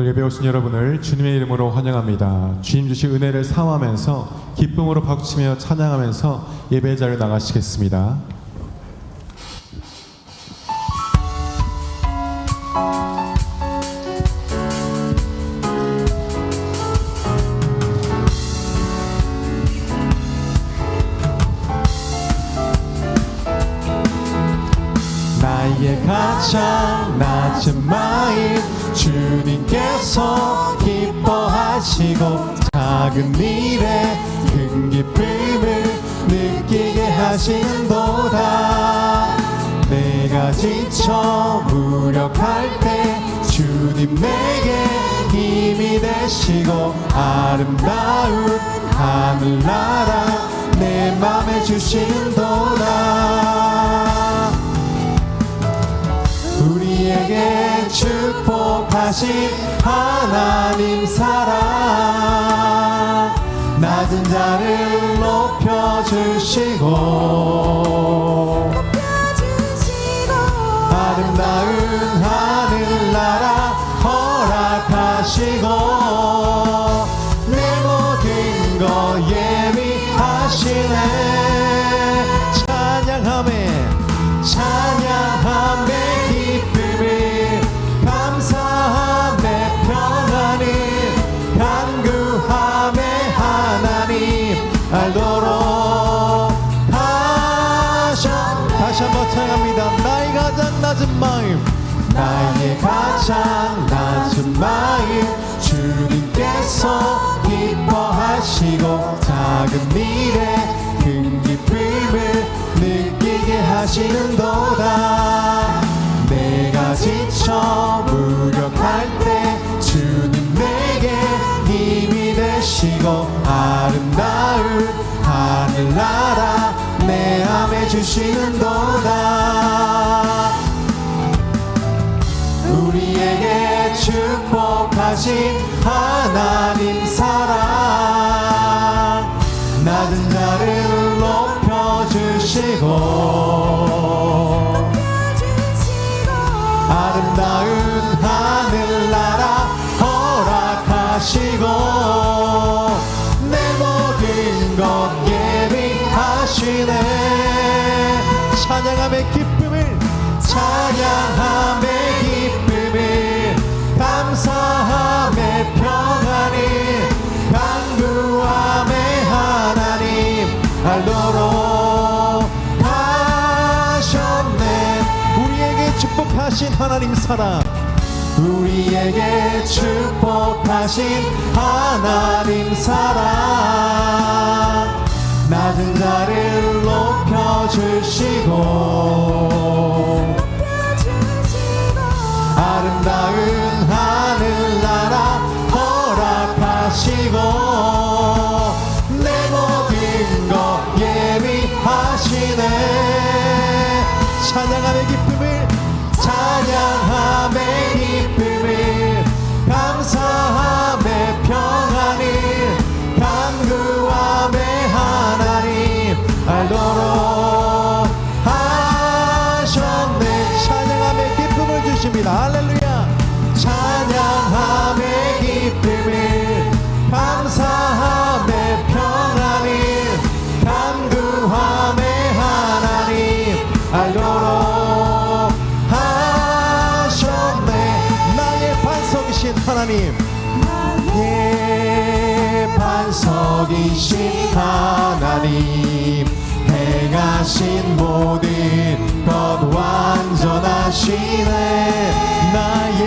예배 오신 여러분을 주님의 이름으로 환영합니다. 주님 주신 은혜를 사모하면서 기쁨으로 박수치며 찬양하면서 예배 자리에 나가시겠습니다. 나의 가장 낮은 마음 주님께서 기뻐하시고 작은 일에 큰 기쁨을 느끼게 하시는도다. 내가 지쳐 무력할 때 주님 내게 힘이 되시고 아름다운 하늘나라 내 맘에 주시는도다. 우리에게 축복하신 하나님 사랑 낮은 자를 높여주시고 아름다운 하늘나라 허락하시고 내 모든 것 예비하시네. 찬양하며 기쁨을 감사함에 평안을 간구함에 하나님 알도록 하셨네. 다시 한번 찬양합니다. 나의 가장 낮은 마음 나의 가장 낮은 마음 주님께서 기뻐하시고 작은 일에 큰 기쁨을 느끼게 하시는도다. 내가 지쳐 무력할 때 주님 내게 힘이 되시고 아름다운 하늘나라 내 맘에 주시는도다. 우리에게 축복하신 하나님 사랑 낮은 자를 높여주시고 아름다운 하늘나라 허락하시고 내 모든 것 예비하시네. 찬양함의 기쁨을 감사함의 평안을 간구함의 하나님 알도록 하셨네. 우리에게 축복하신 하나님 사랑 우리에게 축복하신 하나님 사랑 낮은 자를 높여주시고 아름다운 하늘나라 허락하시고 내 모든 것 예비하시네. 찬양함의 기쁨을 감사함의 평안을 간구함의 하나님 알도록 하셨네. 찬양함의 기쁨을 주십니다. 할렐루야. 찬양함의 기쁨을 감사함의 평안을 간구함의 하나님 알도록 하셨네. 나의 반석이신 하나님 나의 반석이신 하나님 행하신 모든 것 완전하시네. 나의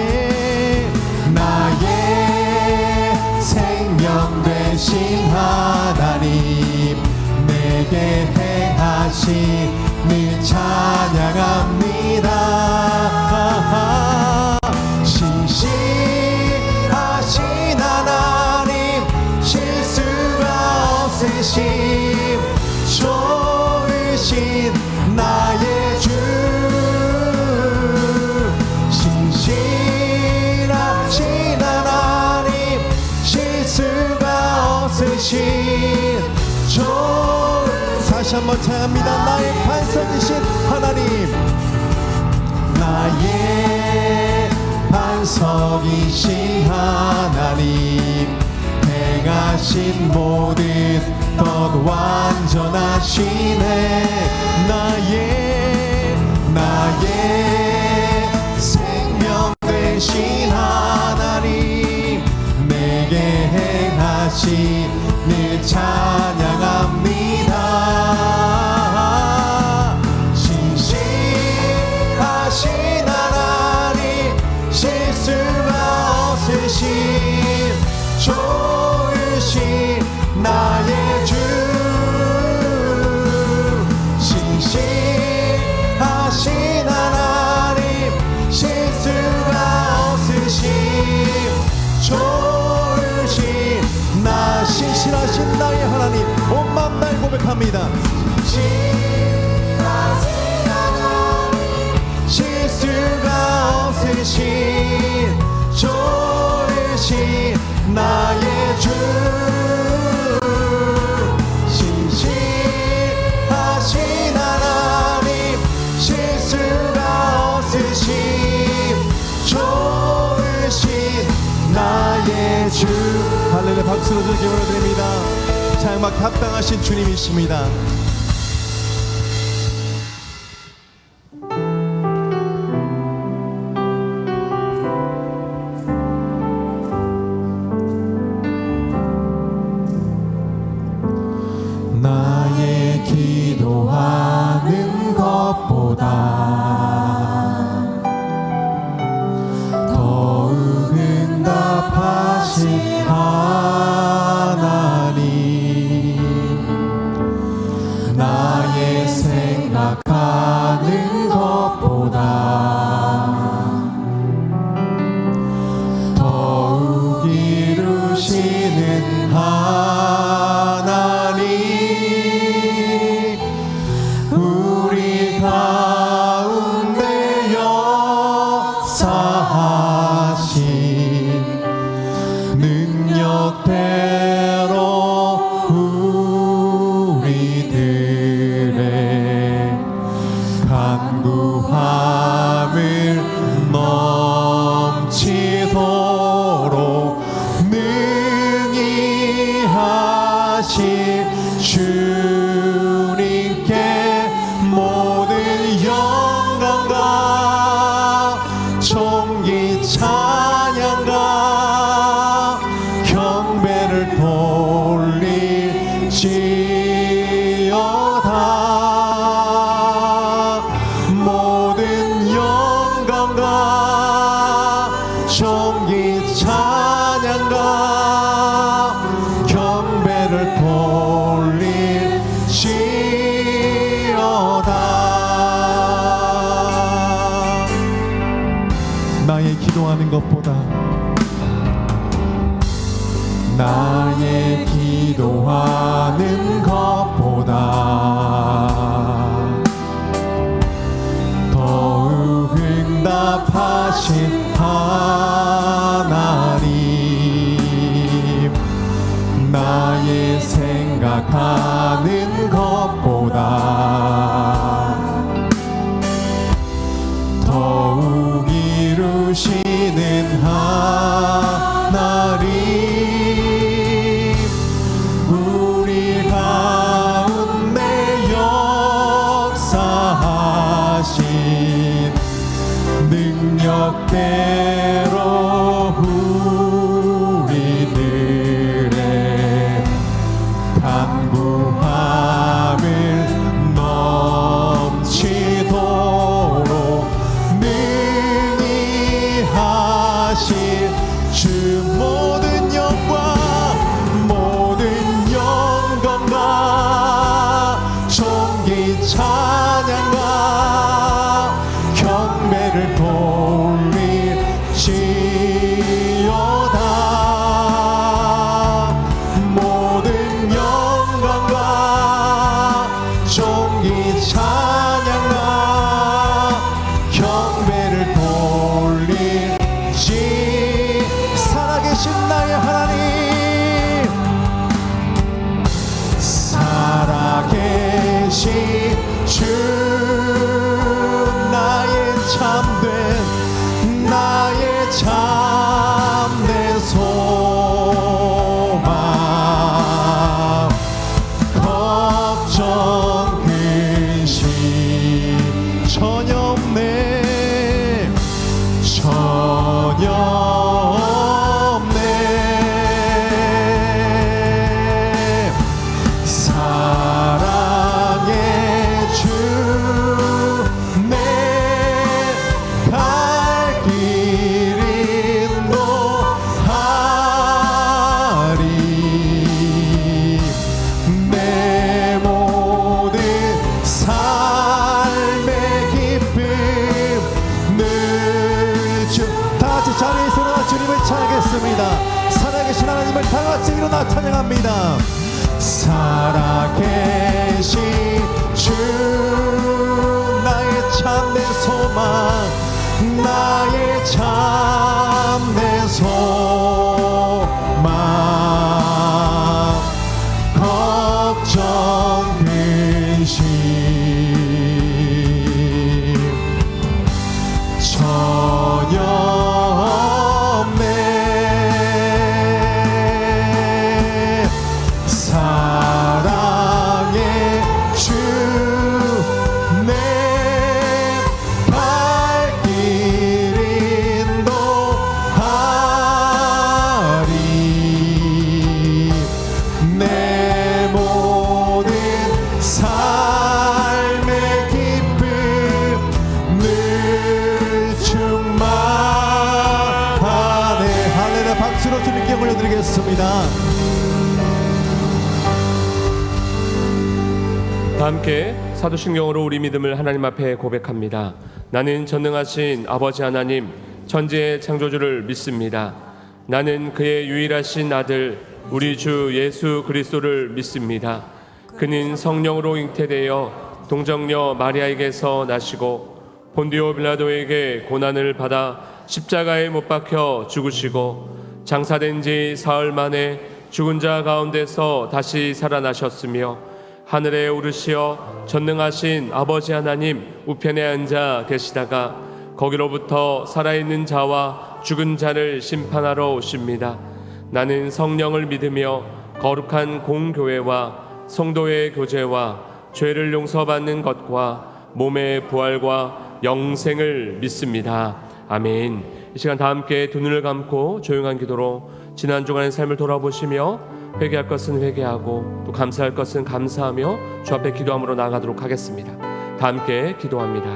생명 되신 하나님 내게 행하시는 찬양합니다. 신실하신 하나님 실수가 없으심 좋으신 나의 주 신실하신 하나님 실수가 없으신 다시 한번 찬양합니다. 나의 반석이신 하나님 나의 반석이신 반석이신 하나님, 행하신 모든 것 완전하시네. 나의 생명 되신 하나님, 내게 행하신 일 찬양합니다. 신실하신 하나님, 실수가 없으신 좋으신 나의 주, 신실하신 하나님, 실수가 없으신 좋으신 나, 신실하신 나의 하나님, 온 마음 다해 고백합니다. 신실하신 하나님, 실수가 없으신 좋으신 나의 주, 신실하신 하나님, 실수가 없으신 좋으신 나의 주. 할렐루야. 박수로 주께 올려드립니다. 찬양받기 합당하신 주님이십니다. 나의 기도하는 것보다 더욱 응답하신 하나님, 나의 생각하는 것보다 더욱 이루시는 하나님, 우리 가운데 역사하신 능력대로 우리들의 간구함을 넘치도록 능히 하실 주님께 모든 영광과 존귀 찬양과 경배를 돌릴지어다. 모든 영광과 존귀 찬양과 경배를 돌릴지어다. 나의 기도하는 것보다, 나의 기도하는 것보다 더욱 응답하신 하나님, 나의 생각하는 것보다 더욱 이루시는 하나님, 우리 가운데 역사하신 능력대로 우리들의 간구함을 넘치도록 능히 하실 주, 모든 영광, 모든 영광과 존귀 찬양과 경배를 돌릴지 참된 소망 걱정 근심 전혀 없네 전혀 없네 사랑의 주 내 갈 길 인도하리 내 모든 삶의 기쁨 늘 주 다같이 자리에서 일어나 주님을 찬양하겠습니다. 살아계신 하나님을 다같이 일어나 찬양합니다. 살아계신 주 나의 참된 소망 나의 참된 소망 걱정 근심 전혀 없네 사랑의 주 내 갈 길 인도하리 내 모든 삶의 기쁨 늘 충만하네. 할렐루야. 박수로 주님께 올려드리겠습니다. 다 함께 사도신경으로 우리 믿음을 하나님 앞에 고백합니다. 나는 전능하신 아버지 하나님 천지의 창조주를 믿습니다. 나는 그의 유일하신 아들 우리 주 예수 그리스도를 믿습니다. 그는 성령으로 잉태되어 동정녀 마리아에게서 나시고 본디오 빌라도에게 고난을 받아 십자가에 못 박혀 죽으시고 장사된 지 사흘 만에 죽은 자 가운데서 다시 살아나셨으며 하늘에 오르시어 전능하신 아버지 하나님 우편에 앉아 계시다가 거기로부터 살아있는 자와 죽은 자를 심판하러 오십니다. 나는 성령을 믿으며 거룩한 공교회와 성도의 교제와 죄를 용서받는 것과 몸의 부활과 영생을 믿습니다. 아멘. 이 시간 다 함께 두 눈을 감고 조용한 기도로 지난 주간의 삶을 돌아보시며 회개할 것은 회개하고 또 감사할 것은 감사하며 주 앞에 기도함으로 나아가도록 하겠습니다. 다 함께 기도합니다.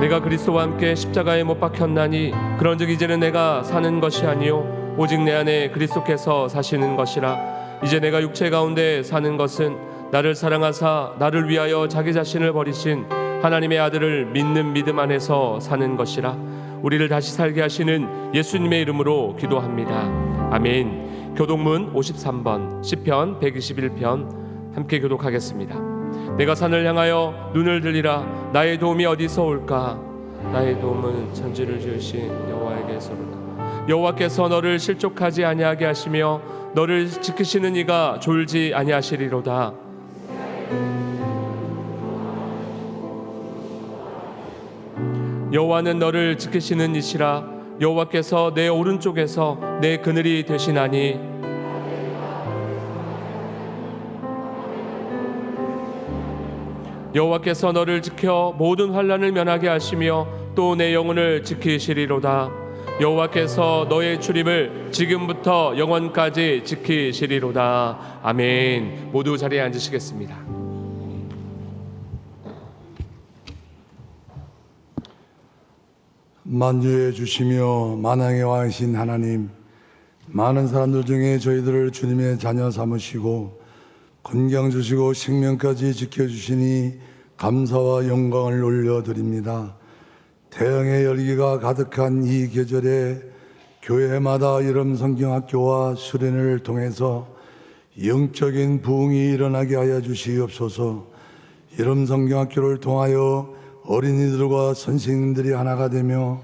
내가 그리스도와 함께 십자가에 못 박혔나니 그런즉 이제는 내가 사는 것이 아니요 오직 내 안에 그리스도께서 사시는 것이라. 이제 내가 육체 가운데 사는 것은 나를 사랑하사 나를 위하여 자기 자신을 버리신 하나님의 아들을 믿는 믿음 안에서 사는 것이라. 우리를 다시 살게 하시는 예수님의 이름으로 기도합니다. 아멘. 교독문 53번 시편 121편 함께 교독하겠습니다. 내가 산을 향하여 눈을 들리라. 나의 도움이 어디서 올까? 나의 도움은 천지를 지으신 여호와에게서로다. 여호와께서 너를 실족하지 아니하게 하시며 너를 지키시는 이가 졸지 아니하시리로다. 여호와는 너를 지키시는 이시라. 여호와께서 내 오른쪽에서 내 그늘이 되시나니 여호와께서 너를 지켜 모든 환난을 면하게 하시며 또 내 영혼을 지키시리로다. 여호와께서 너의 출입을 지금부터 영원까지 지키시리로다. 아멘. 모두 자리에 앉으시겠습니다. 만주해 주시며 만왕의 왕이신 하나님, 많은 사람들 중에 저희들을 주님의 자녀 삼으시고 건강 주시고 생명까지 지켜주시니 감사와 영광을 올려드립니다. 태양의 열기가 가득한 이 계절에 교회마다 이름 성경학교와 수련회를 통해서 영적인 부흥이 일어나게 하여 주시옵소서. 이름 성경학교를 통하여 어린이들과 선생님들이 하나가 되며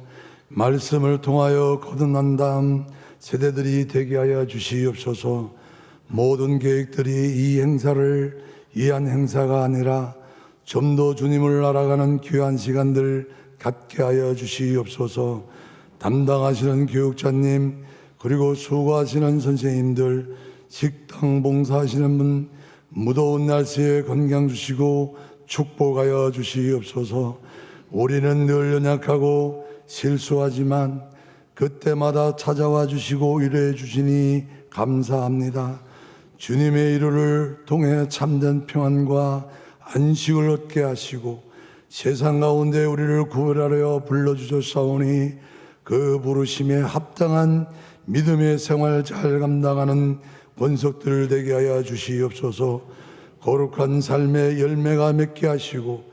말씀을 통하여 거듭난 다음 세대들이 되게 하여 주시옵소서. 모든 계획들이 이 행사를 이한 행사가 아니라 좀 더 주님을 알아가는 귀한 시간들 갖게 하여 주시옵소서. 담당하시는 교육자님, 그리고 수고하시는 선생님들, 식당 봉사하시는 분, 무더운 날씨에 건강 주시고 축복하여 주시옵소서. 우리는 늘 연약하고 실수하지만 그때마다 찾아와 주시고 위로해 주시니 감사합니다. 주님의 이루를 통해 참된 평안과 안식을 얻게 하시고 세상 가운데 우리를 구별하려 불러주셨사오니 그 부르심에 합당한 믿음의 생활 잘 감당하는 권속들 되게 하여 주시옵소서. 거룩한 삶의 열매가 맺게 하시고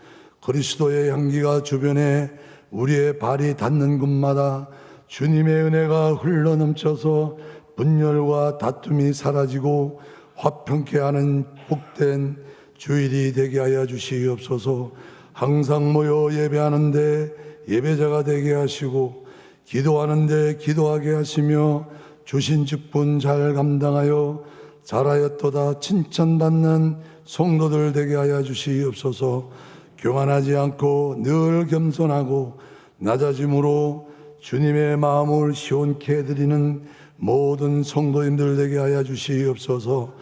그리스도의 향기가 주변에 우리의 발이 닿는 곳마다 주님의 은혜가 흘러넘쳐서 분열과 다툼이 사라지고 화평케 하는 복된 주일이 되게 하여 주시옵소서. 항상 모여 예배하는데 예배자가 되게 하시고 기도하는데 기도하게 하시며 주신 직분 잘 감당하여 잘하였도다 칭찬받는 성도들 되게 하여 주시옵소서. 교만하지 않고 늘 겸손하고 낮아짐으로 주님의 마음을 시원케 해드리는 모든 성도님들 되게 하여 주시옵소서.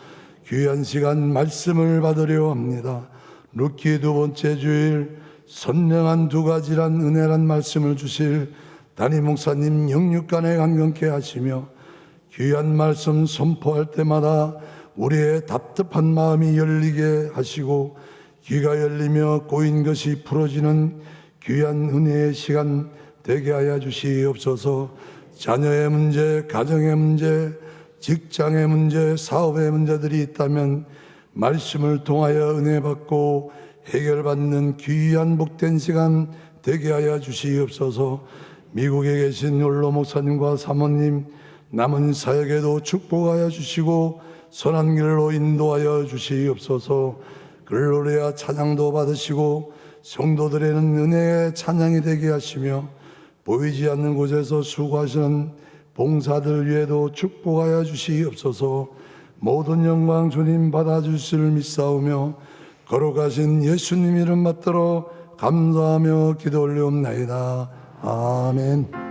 귀한 시간 말씀을 받으려 합니다. 룻기 2번째 주일 선명한 2가지란 은혜란 말씀을 주실 담임 목사님 영육간에 강건케 하시며 귀한 말씀 선포할 때마다 우리의 답답한 마음이 열리게 하시고 귀가 열리며 꼬인 것이 풀어지는 귀한 은혜의 시간 되게 하여 주시옵소서. 자녀의 문제, 가정의 문제, 직장의 문제, 사업의 문제들이 있다면 말씀을 통하여 은혜 받고 해결받는 귀한 복된 시간 되게 하여 주시옵소서. 미국에 계신 홀로 목사님과 사모님 남은 사역에도 축복하여 주시고 선한 길로 인도하여 주시옵소서. 글로리아 찬양도 받으시고 성도들에는 은혜의 찬양이 되게 하시며 보이지 않는 곳에서 수고하시는 봉사들 위에도 축복하여 주시옵소서. 모든 영광 주님 받아주실 믿사오며 거룩하신 예수님 이름 받들어 감사하며 기도 올리옵나이다. 아멘.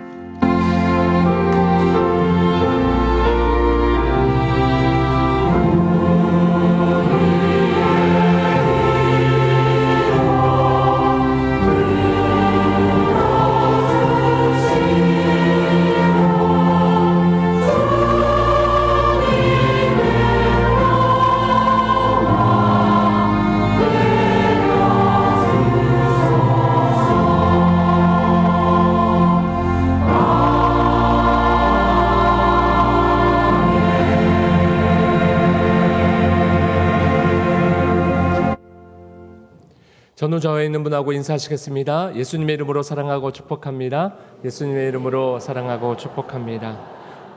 전후좌우에 있는 분하고 인사하시겠습니다. 예수님의 이름으로 사랑하고 축복합니다. 예수님의 이름으로 사랑하고 축복합니다.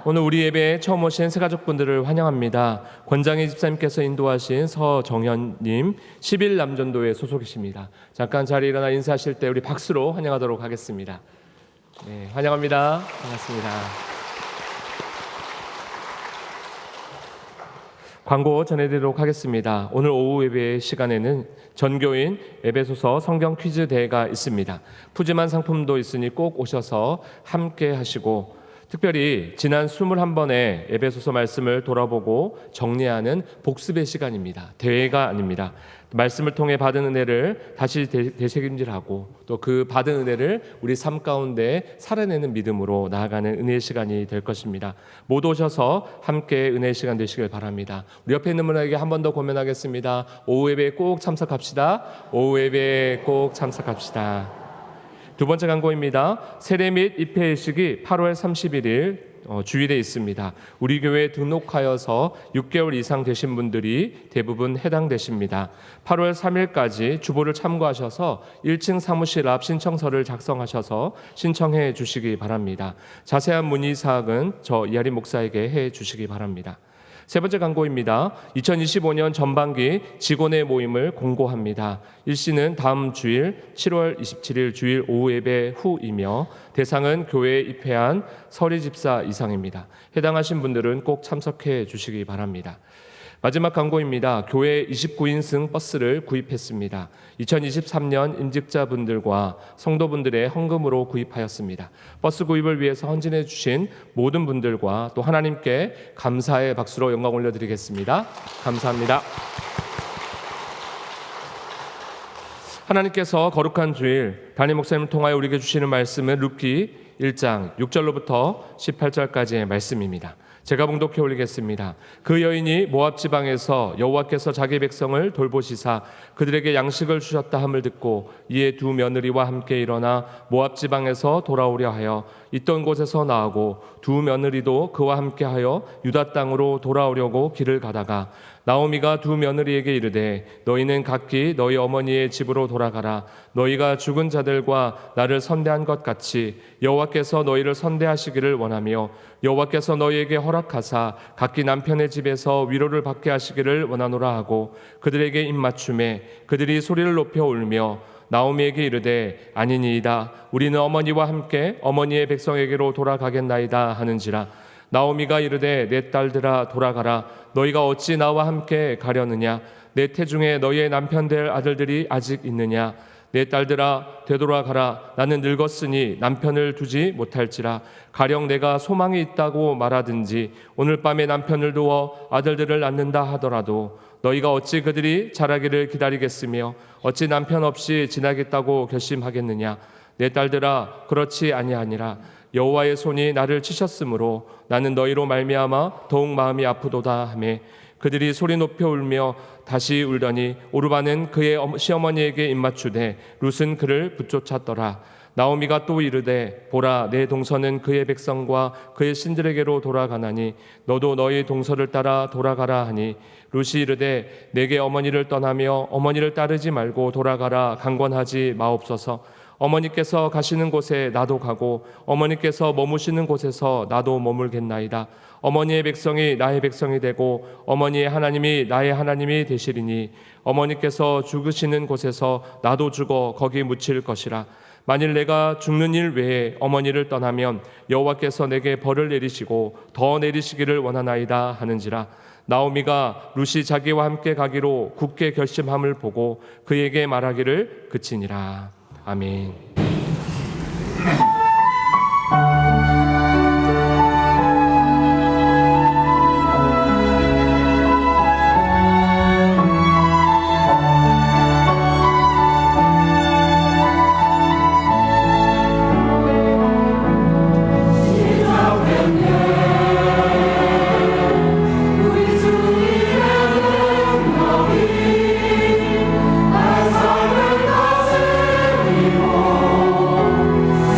오늘 우리 예배에 처음 오신 새가족분들을 환영합니다. 권장희 집사님께서 인도하신 서정현님 11남전도회 소속이십니다. 잠깐 자리에 일어나 인사하실 때 우리 박수로 환영하도록 하겠습니다. 네, 환영합니다. 반갑습니다. 광고 전해드리도록 하겠습니다. 오늘 오후 예배 시간에는 전교인 에베소서 성경 퀴즈 대회가 있습니다. 푸짐한 상품도 있으니 꼭 오셔서 함께 하시고, 특별히 지난 21번의 에베소서 말씀을 돌아보고 정리하는 복습의 시간입니다. 대회가 아닙니다. 말씀을 통해 받은 은혜를 다시 되새김질하고 또 그 받은 은혜를 우리 삶 가운데 살아내는 믿음으로 나아가는 은혜의 시간이 될 것입니다. 모두 오셔서 함께 은혜의 시간 되시길 바랍니다. 우리 옆에 있는 분에게 한 번 더 고면하겠습니다. 오후 예배에 꼭 참석합시다. 오후 예배에 꼭 참석합시다. 두 번째 광고입니다. 세례 및 입회의식이 8월 31일 주일에 있습니다. 우리 교회에 등록하여서 6개월 이상 되신 분들이 대부분 해당되십니다. 8월 3일까지 주보를 참고하셔서 1층 사무실 앞 신청서를 작성하셔서 신청해 주시기 바랍니다. 자세한 문의 사항은 저 이하림 목사에게 해 주시기 바랍니다. 세 번째 광고입니다. 2025년 전반기 직원의 모임을 공고합니다. 일시는 다음 주일 7월 27일 주일 오후 예배 후이며 대상은 교회에 입회한 서리 집사 이상입니다. 해당하신 분들은 꼭 참석해 주시기 바랍니다. 마지막 광고입니다. 교회 29인승 버스를 구입했습니다. 2023년 임직자분들과 성도분들의 헌금으로 구입하였습니다. 버스 구입을 위해서 헌진해 주신 모든 분들과 또 하나님께 감사의 박수로 영광 올려드리겠습니다. 감사합니다. 하나님께서 거룩한 주일 담임 목사님을 통하여 우리에게 주시는 말씀은 룻기 1장 6절로부터 18절까지의 말씀입니다. 제가 봉독해 올리겠습니다. 그 여인이 모압 지방에서 여호와께서 자기 백성을 돌보시사 그들에게 양식을 주셨다 함을 듣고 이에 두 며느리와 함께 일어나 모압 지방에서 돌아오려 하여 있던 곳에서 나아고 두 며느리도 그와 함께하여 유다 땅으로 돌아오려고 길을 가다가 나오미가 두 며느리에게 이르되 너희는 각기 너희 어머니의 집으로 돌아가라. 너희가 죽은 자들과 나를 선대한 것 같이 여호와께서 너희를 선대하시기를 원하며 여호와께서 너희에게 허락하사 각기 남편의 집에서 위로를 받게 하시기를 원하노라 하고 그들에게 입맞춤에 그들이 소리를 높여 울며 나오미에게 이르되 아니니이다. 우리는 어머니와 함께 어머니의 백성에게로 돌아가겠나이다 하는지라. 나오미가 이르되 내 딸들아 돌아가라. 너희가 어찌 나와 함께 가려느냐? 내 태중에 너희의 남편 될 아들들이 아직 있느냐? 내 딸들아 되돌아가라. 나는 늙었으니 남편을 두지 못할지라. 가령 내가 소망이 있다고 말하든지 오늘 밤에 남편을 두어 아들들을 낳는다 하더라도 너희가 어찌 그들이 자라기를 기다리겠으며 어찌 남편 없이 지나겠다고 결심하겠느냐? 내 딸들아 그렇지 아니하니라. 여호와의 손이 나를 치셨으므로 나는 너희로 말미암아 더욱 마음이 아프도다 하매 그들이 소리 높여 울며 다시 울더니 오르바는 그의 시어머니에게 입맞추되 룻은 그를 붙쫓았더라. 나오미가 또 이르되 보라 내 동서는 그의 백성과 그의 신들에게로 돌아가나니 너도 너희 동서를 따라 돌아가라 하니 룻이 이르되 내게 어머니를 떠나며 어머니를 따르지 말고 돌아가라 강권하지 마옵소서. 어머니께서 가시는 곳에 나도 가고 어머니께서 머무시는 곳에서 나도 머물겠나이다. 어머니의 백성이 나의 백성이 되고 어머니의 하나님이 나의 하나님이 되시리니 어머니께서 죽으시는 곳에서 나도 죽어 거기 묻힐 것이라. 만일 내가 죽는 일 외에 어머니를 떠나면 여호와께서 내게 벌을 내리시고 더 내리시기를 원하나이다 하는지라. 나오미가 룻이 자기와 함께 가기로 굳게 결심함을 보고 그에게 말하기를 그치니라. 아멘.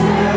새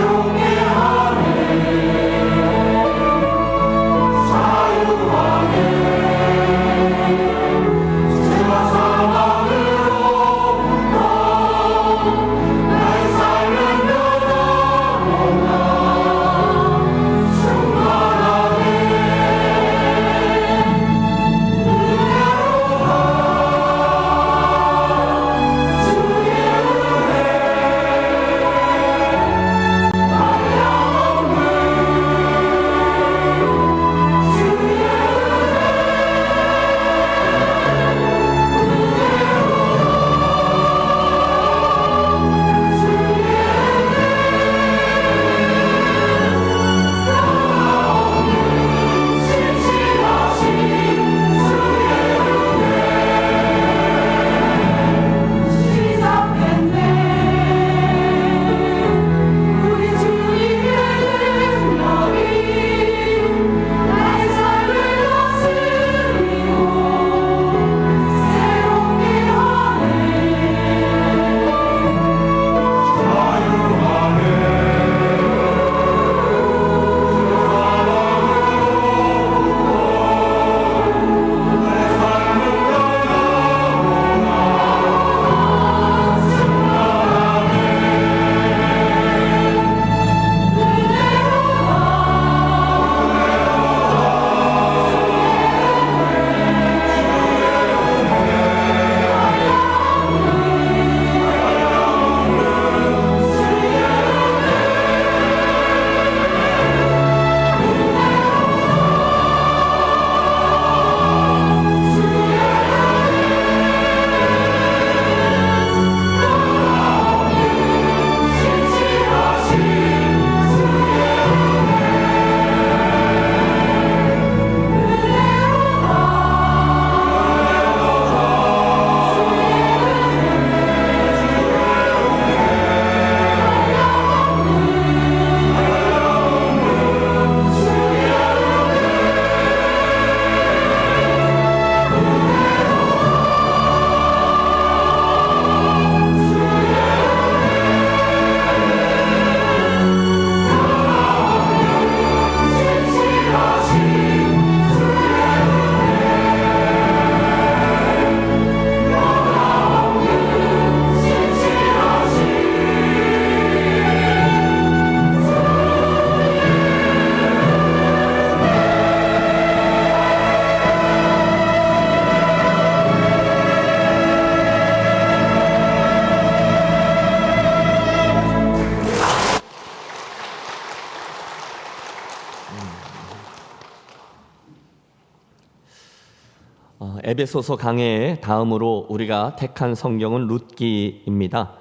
에베소서 강해 다음으로 우리가 택한 성경은 룻기입니다.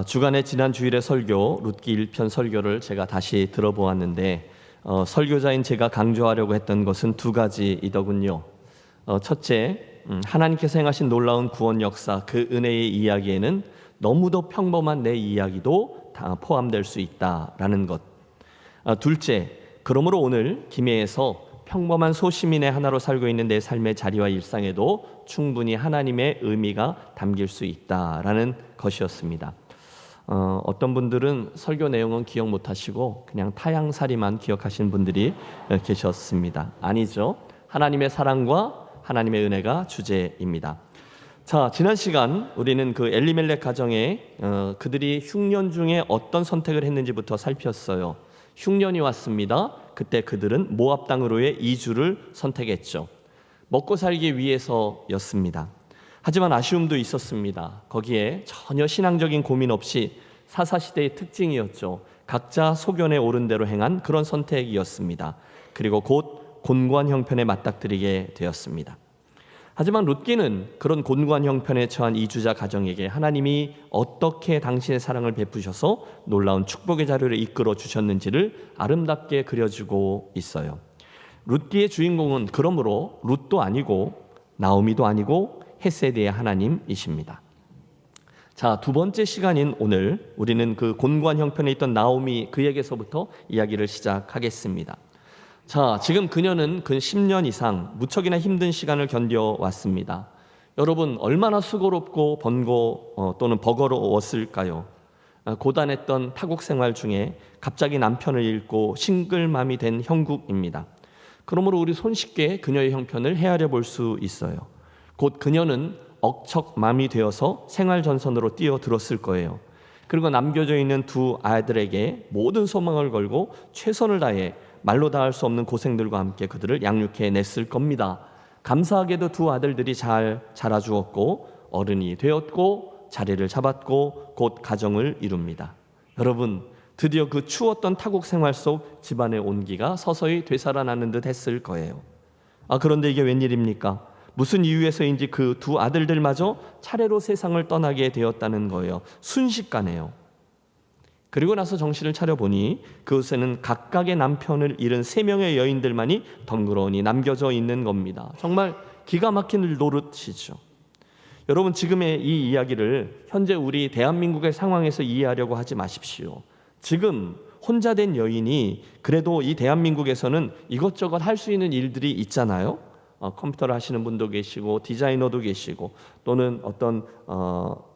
주간의 지난 주일의 설교 룻기 1편 설교를 제가 다시 들어보았는데 설교자인 제가 강조하려고 했던 것은 두 가지이더군요. 첫째, 하나님께서 행하신 놀라운 구원 역사, 그 은혜의 이야기에는 너무도 평범한 내 이야기도 다 포함될 수 있다라는 것. 둘째, 그러므로 오늘 김해에서 평범한 소시민의 하나로 살고 있는 내 삶의 자리와 일상에도 충분히 하나님의 의미가 담길 수 있다라는 것이었습니다. 어떤 분들은 설교 내용은 기억 못하시고 그냥 타향살이만 기억하시는 분들이 계셨습니다. 아니죠. 하나님의 사랑과 하나님의 은혜가 주제입니다. 자, 지난 시간 우리는 그 엘리멜렉 가정에 그들이 흉년 중에 어떤 선택을 했는지부터 살폈어요. 흉년이 왔습니다. 그때 그들은 모압 땅으로의 이주를 선택했죠. 먹고 살기 위해서였습니다. 하지만 아쉬움도 있었습니다. 거기에 전혀 신앙적인 고민 없이 사사시대의 특징이었죠. 각자 소견에 오른 대로 행한 그런 선택이었습니다. 그리고 곧 곤고한 형편에 맞닥뜨리게 되었습니다. 하지만 룻기는 그런 곤고한 형편에 처한 이주자 가정에게 하나님이 어떻게 당신의 사랑을 베푸셔서 놀라운 축복의 자료를 이끌어 주셨는지를 아름답게 그려주고 있어요. 룻기의 주인공은 그러므로 룻도 아니고 나오미도 아니고 헤세드의 하나님이십니다. 자, 두 번째 시간인 오늘 우리는 그 곤고한 형편에 있던 나오미 그에게서부터 이야기를 시작하겠습니다. 자, 지금 그녀는 근 10년 이상 무척이나 힘든 시간을 견뎌왔습니다. 여러분, 얼마나 수고롭고 또는 버거로웠을까요? 고단했던 타국 생활 중에 갑자기 남편을 잃고 싱글맘이 된 형국입니다. 그러므로 우리 손쉽게 그녀의 형편을 헤아려 볼 수 있어요. 곧 그녀는 억척맘이 되어서 생활 전선으로 뛰어들었을 거예요. 그리고 남겨져 있는 두 아이들에게 모든 소망을 걸고 최선을 다해 말로 다할 수 없는 고생들과 함께 그들을 양육해냈을 겁니다. 감사하게도 두 아들들이 잘 자라주었고 어른이 되었고 자리를 잡았고 곧 가정을 이룹니다. 여러분, 드디어 그 추웠던 타국 생활 속 집안의 온기가 서서히 되살아나는 듯 했을 거예요. 그런데 이게 웬일입니까? 무슨 이유에서인지 그 두 아들들마저 차례로 세상을 떠나게 되었다는 거예요. 순식간에요. 그리고 나서 정신을 차려보니 그곳에는 각각의 남편을 잃은 3명의 여인들만이 덩그러니 남겨져 있는 겁니다. 정말 기가 막힌 노릇이죠. 여러분, 지금의 이 이야기를 현재 우리 대한민국의 상황에서 이해하려고 하지 마십시오. 지금 혼자 된 여인이 그래도 이 대한민국에서는 이것저것 할 수 있는 일들이 있잖아요. 컴퓨터를 하시는 분도 계시고 디자이너도 계시고 또는 어떤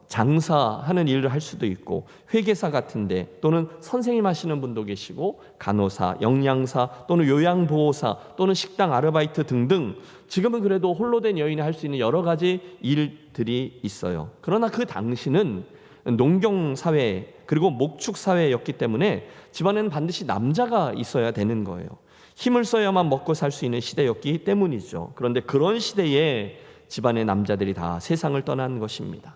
장사하는 일을 할 수도 있고 회계사 같은데 또는 선생님 하시는 분도 계시고 간호사, 영양사 또는 요양보호사 또는 식당 아르바이트 등등 지금은 그래도 홀로 된 여인이 할 수 있는 여러 가지 일들이 있어요. 그러나 그 당시는 농경사회 그리고 목축사회였기 때문에 집안에는 반드시 남자가 있어야 되는 거예요. 힘을 써야만 먹고 살 수 있는 시대였기 때문이죠. 그런데 그런 시대에 집안의 남자들이 다 세상을 떠난 것입니다.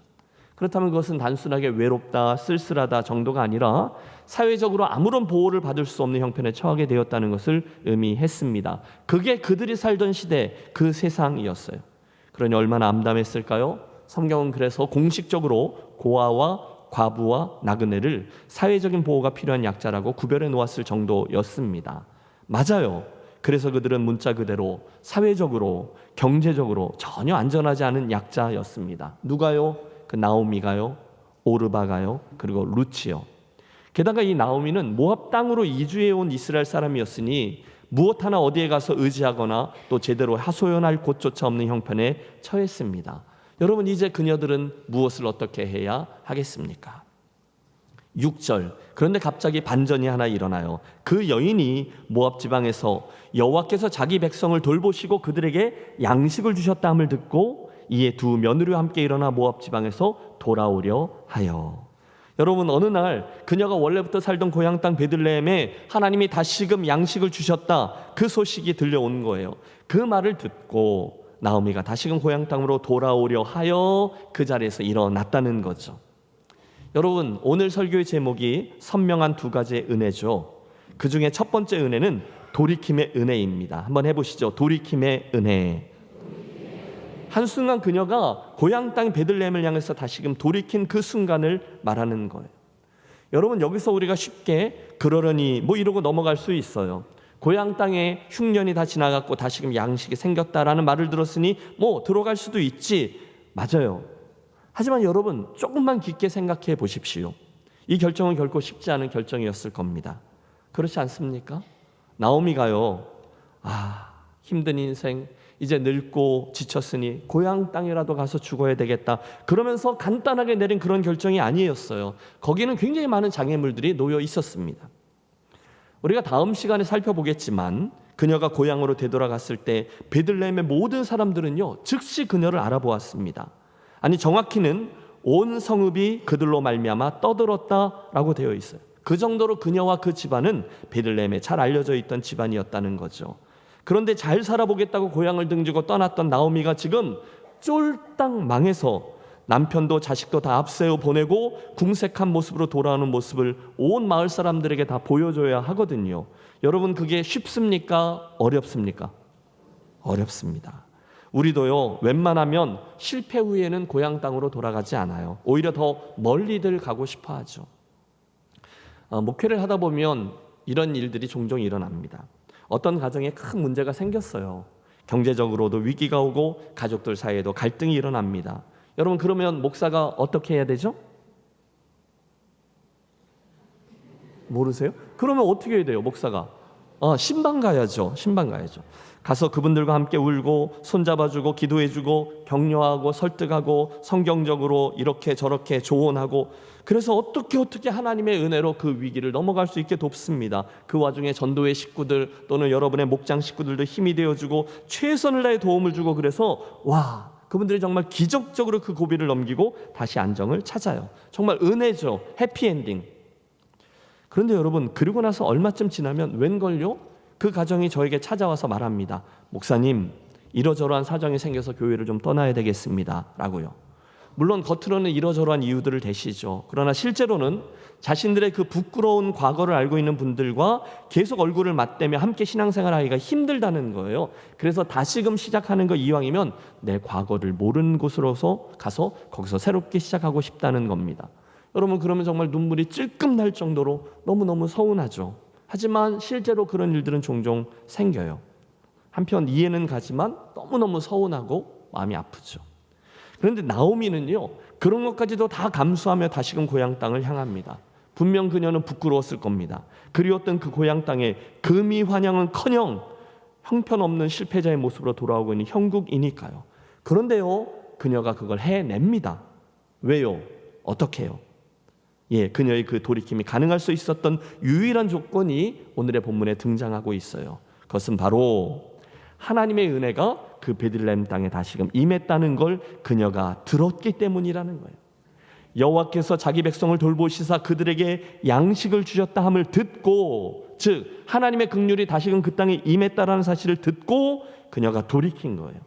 그렇다면 그것은 단순하게 외롭다, 쓸쓸하다 정도가 아니라 사회적으로 아무런 보호를 받을 수 없는 형편에 처하게 되었다는 것을 의미했습니다. 그게 그들이 살던 시대, 그 세상이었어요. 그러니 얼마나 암담했을까요? 성경은 그래서 공식적으로 고아와 과부와 나그네를 사회적인 보호가 필요한 약자라고 구별해 놓았을 정도였습니다. 맞아요. 그래서 그들은 문자 그대로 사회적으로, 경제적으로 전혀 안전하지 않은 약자였습니다. 누가요? 그 나오미가요, 오르바가요, 그리고 룻이요. 게다가 이 나오미는 모압 땅으로 이주해 온 이스라엘 사람이었으니 무엇 하나 어디에 가서 의지하거나 또 제대로 하소연할 곳조차 없는 형편에 처했습니다. 여러분, 이제 그녀들은 무엇을 어떻게 해야 하겠습니까? 6절. 그런데 갑자기 반전이 하나 일어나요. 그 여인이 모압 지방에서 여호와께서 자기 백성을 돌보시고 그들에게 양식을 주셨다함을 듣고 이에 두 며느리와 함께 일어나 모압 지방에서 돌아오려 하여. 여러분, 어느 날 그녀가 원래부터 살던 고향 땅 베들레헴에 하나님이 다시금 양식을 주셨다, 그 소식이 들려온 거예요. 그 말을 듣고 나오미가 다시금 고향 땅으로 돌아오려 하여 그 자리에서 일어났다는 거죠. 여러분, 오늘 설교의 제목이 선명한 두 가지의 은혜죠. 그 중에 첫 번째 은혜는 돌이킴의 은혜입니다. 한번 해보시죠. 돌이킴의 은혜. 한순간 그녀가 고향 땅 베들레헴을 향해서 다시금 돌이킨 그 순간을 말하는 거예요. 여러분, 여기서 우리가 쉽게 그러려니 뭐 이러고 넘어갈 수 있어요. 고향 땅에 흉년이 다 지나갔고 다시금 양식이 생겼다라는 말을 들었으니 뭐 들어갈 수도 있지. 맞아요. 하지만 여러분, 조금만 깊게 생각해 보십시오. 이 결정은 결코 쉽지 않은 결정이었을 겁니다. 그렇지 않습니까? 나오미가요, 힘든 인생, 이제 늙고 지쳤으니 고향 땅이라도 가서 죽어야 되겠다, 그러면서 간단하게 내린 그런 결정이 아니었어요. 거기는 굉장히 많은 장애물들이 놓여 있었습니다. 우리가 다음 시간에 살펴보겠지만 그녀가 고향으로 되돌아갔을 때 베들레헴의 모든 사람들은요 즉시 그녀를 알아보았습니다. 아니, 정확히는 온 성읍이 그들로 말미암아 떠들었다라고 되어 있어요. 그 정도로 그녀와 그 집안은 베들레헴에 잘 알려져 있던 집안이었다는 거죠. 그런데 잘 살아보겠다고 고향을 등지고 떠났던 나오미가 지금 쫄딱 망해서 남편도 자식도 다 앞세워 보내고 궁색한 모습으로 돌아오는 모습을 온 마을 사람들에게 다 보여줘야 하거든요. 여러분, 그게 쉽습니까? 어렵습니까? 어렵습니다. 우리도요, 웬만하면 실패 후에는 고향 땅으로 돌아가지 않아요. 오히려 더 멀리들 가고 싶어 하죠. 목회를 하다 보면 이런 일들이 종종 일어납니다. 어떤 가정에 큰 문제가 생겼어요. 경제적으로도 위기가 오고 가족들 사이에도 갈등이 일어납니다. 여러분, 그러면 목사가 어떻게 해야 되죠? 모르세요? 그러면 어떻게 해야 돼요, 목사가? 신방 가야죠. 신방 가야죠. 가서 그분들과 함께 울고 손잡아주고 기도해주고 격려하고 설득하고 성경적으로 이렇게 저렇게 조언하고, 그래서 어떻게 하나님의 은혜로 그 위기를 넘어갈 수 있게 돕습니다. 그 와중에 전도회 식구들 또는 여러분의 목장 식구들도 힘이 되어주고 최선을 다해 도움을 주고, 그래서 그분들이 정말 기적적으로 그 고비를 넘기고 다시 안정을 찾아요. 정말 은혜죠. 해피엔딩. 그런데 여러분, 그리고 나서 얼마쯤 지나면 웬걸요? 그 가정이 저에게 찾아와서 말합니다. 목사님, 이러저러한 사정이 생겨서 교회를 좀 떠나야 되겠습니다 라고요. 물론 겉으로는 이러저러한 이유들을 대시죠. 그러나 실제로는 자신들의 그 부끄러운 과거를 알고 있는 분들과 계속 얼굴을 맞대며 함께 신앙생활하기가 힘들다는 거예요. 그래서 다시금 시작하는 거 이왕이면 내 과거를 모르는 곳으로서 가서 거기서 새롭게 시작하고 싶다는 겁니다. 여러분, 그러면 정말 눈물이 찔끔 날 정도로 너무너무 서운하죠. 하지만 실제로 그런 일들은 종종 생겨요. 한편 이해는 가지만 너무너무 서운하고 마음이 아프죠. 그런데 나오미는요, 그런 것까지도 다 감수하며 다시금 고향 땅을 향합니다. 분명 그녀는 부끄러웠을 겁니다. 그리웠던 그 고향 땅에 금이 환영은커녕 형편없는 실패자의 모습으로 돌아오고 있는 형국이니까요. 그런데요, 그녀가 그걸 해냅니다. 왜요? 어떻게 해요? 그녀의 그 돌이킴이 가능할 수 있었던 유일한 조건이 오늘의 본문에 등장하고 있어요. 그것은 바로 하나님의 은혜가 그 베들레헴 땅에 다시금 임했다는 걸 그녀가 들었기 때문이라는 거예요. 여호와께서 자기 백성을 돌보시사 그들에게 양식을 주셨다 함을 듣고, 즉 하나님의 긍휼이 다시금 그 땅에 임했다라는 사실을 듣고 그녀가 돌이킨 거예요.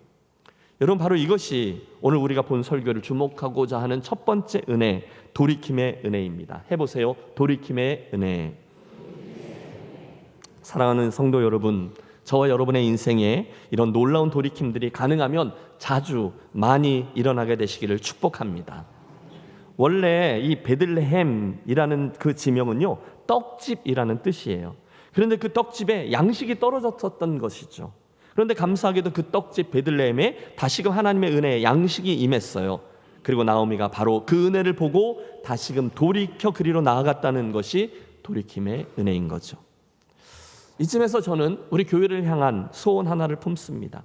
여러분, 바로 이것이 오늘 우리가 본 설교를 주목하고자 하는 첫 번째 은혜, 돌이킴의 은혜입니다. 해보세요. 돌이킴의 은혜. 사랑하는 성도 여러분, 저와 여러분의 인생에 이런 놀라운 돌이킴들이 가능하면 자주 많이 일어나게 되시기를 축복합니다. 원래 이 베들레헴이라는 그 지명은요, 떡집이라는 뜻이에요. 그런데 그 떡집에 양식이 떨어졌었던 것이죠. 그런데 감사하게도 그 떡집 베들레헴에 다시금 하나님의 은혜에 양식이 임했어요. 그리고 나오미가 바로 그 은혜를 보고 다시금 돌이켜 그리로 나아갔다는 것이 돌이킴의 은혜인 거죠. 이쯤에서 저는 우리 교회를 향한 소원 하나를 품습니다.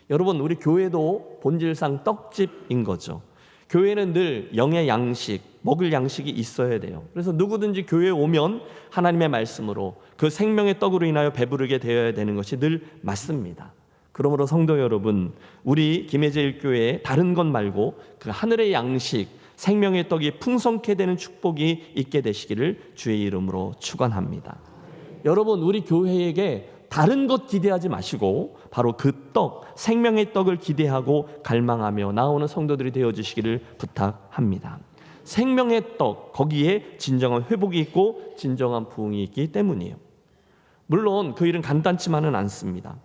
여러분, 우리 교회도 본질상 떡집인 거죠. 교회는 늘 영의 양식, 먹을 양식이 있어야 돼요. 그래서 누구든지 교회에 오면 하나님의 말씀으로 그 생명의 떡으로 인하여 배부르게 되어야 되는 것이 늘 맞습니다. 그러므로 성도 여러분, 우리 김혜제일교회에 다른 것 말고 그 하늘의 양식, 생명의 떡이 풍성케 되는 축복이 있게 되시기를 주의 이름으로 축원합니다. 여러분, 우리 교회에게 다른 것 기대하지 마시고 바로 그 떡, 생명의 떡을 기대하고 갈망하며 나오는 성도들이 되어주시기를 부탁합니다. 생명의 떡, 거기에 진정한 회복이 있고 진정한 부흥이 있기 때문이에요. 물론 그 일은 간단치만은 않습니다.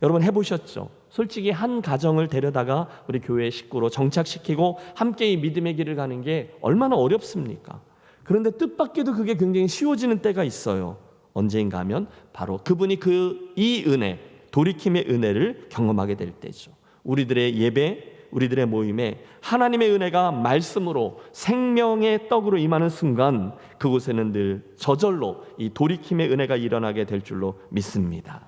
여러분, 해보셨죠? 솔직히 한 가정을 데려다가 우리 교회 식구로 정착시키고 함께 이 믿음의 길을 가는 게 얼마나 어렵습니까? 그런데 뜻밖에도 그게 굉장히 쉬워지는 때가 있어요. 언제인가 하면 바로 그분이 이 은혜, 돌이킴의 은혜를 경험하게 될 때죠. 우리들의 예배, 우리들의 모임에 하나님의 은혜가 말씀으로 생명의 떡으로 임하는 순간 그곳에는 늘 저절로 이 돌이킴의 은혜가 일어나게 될 줄로 믿습니다.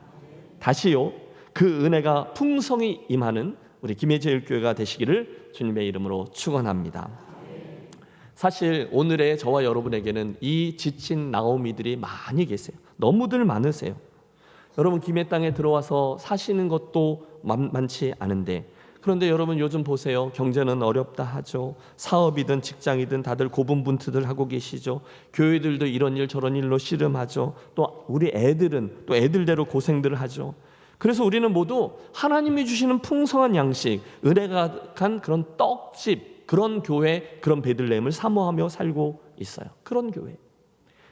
다시요, 그 은혜가 풍성히 임하는 우리 김해제일교회가 되시기를 주님의 이름으로 축원합니다. 사실 오늘의 저와 여러분에게는 이 지친 나오미들이 많이 계세요. 너무들 많으세요. 여러분 김해 땅에 들어와서 사시는 것도 많지 않은데, 그런데 여러분 요즘 보세요. 경제는 어렵다 하죠. 사업이든 직장이든 다들 고분분투들 하고 계시죠. 교회들도 이런 일 저런 일로 씨름하죠. 또 우리 애들은 또 애들대로 고생들을 하죠. 그래서 우리는 모두 하나님이 주시는 풍성한 양식, 은혜가 간 그런 떡집, 그런 교회, 그런 베들레헴을 사모하며 살고 있어요. 그런 교회.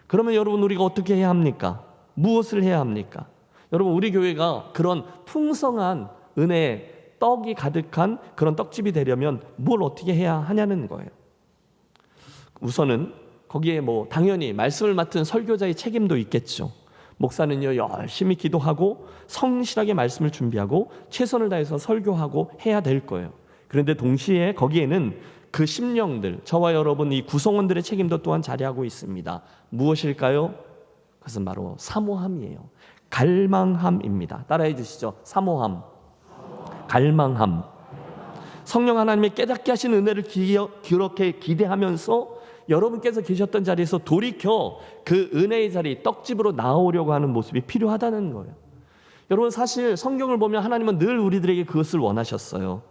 그러면 여러분 우리가 어떻게 해야 합니까? 무엇을 해야 합니까? 여러분 우리 교회가 그런 풍성한 은혜, 떡이 가득한 그런 떡집이 되려면 뭘 어떻게 해야 하냐는 거예요. 우선은 거기에 당연히 말씀을 맡은 설교자의 책임도 있겠죠. 목사는요 열심히 기도하고 성실하게 말씀을 준비하고 최선을 다해서 설교하고 해야 될 거예요. 그런데 동시에 거기에는 그 심령들, 저와 여러분 이 구성원들의 책임도 또한 자리하고 있습니다. 무엇일까요? 그것은 바로 사모함이에요. 갈망함입니다. 따라해 주시죠. 사모함, 갈망함. 성령 하나님의 깨닫게 하신 은혜를 그렇게 기대하면서 여러분께서 계셨던 자리에서 돌이켜 그 은혜의 자리, 떡집으로 나오려고 하는 모습이 필요하다는 거예요. 여러분 사실 성경을 보면 하나님은 늘 우리들에게 그것을 원하셨어요.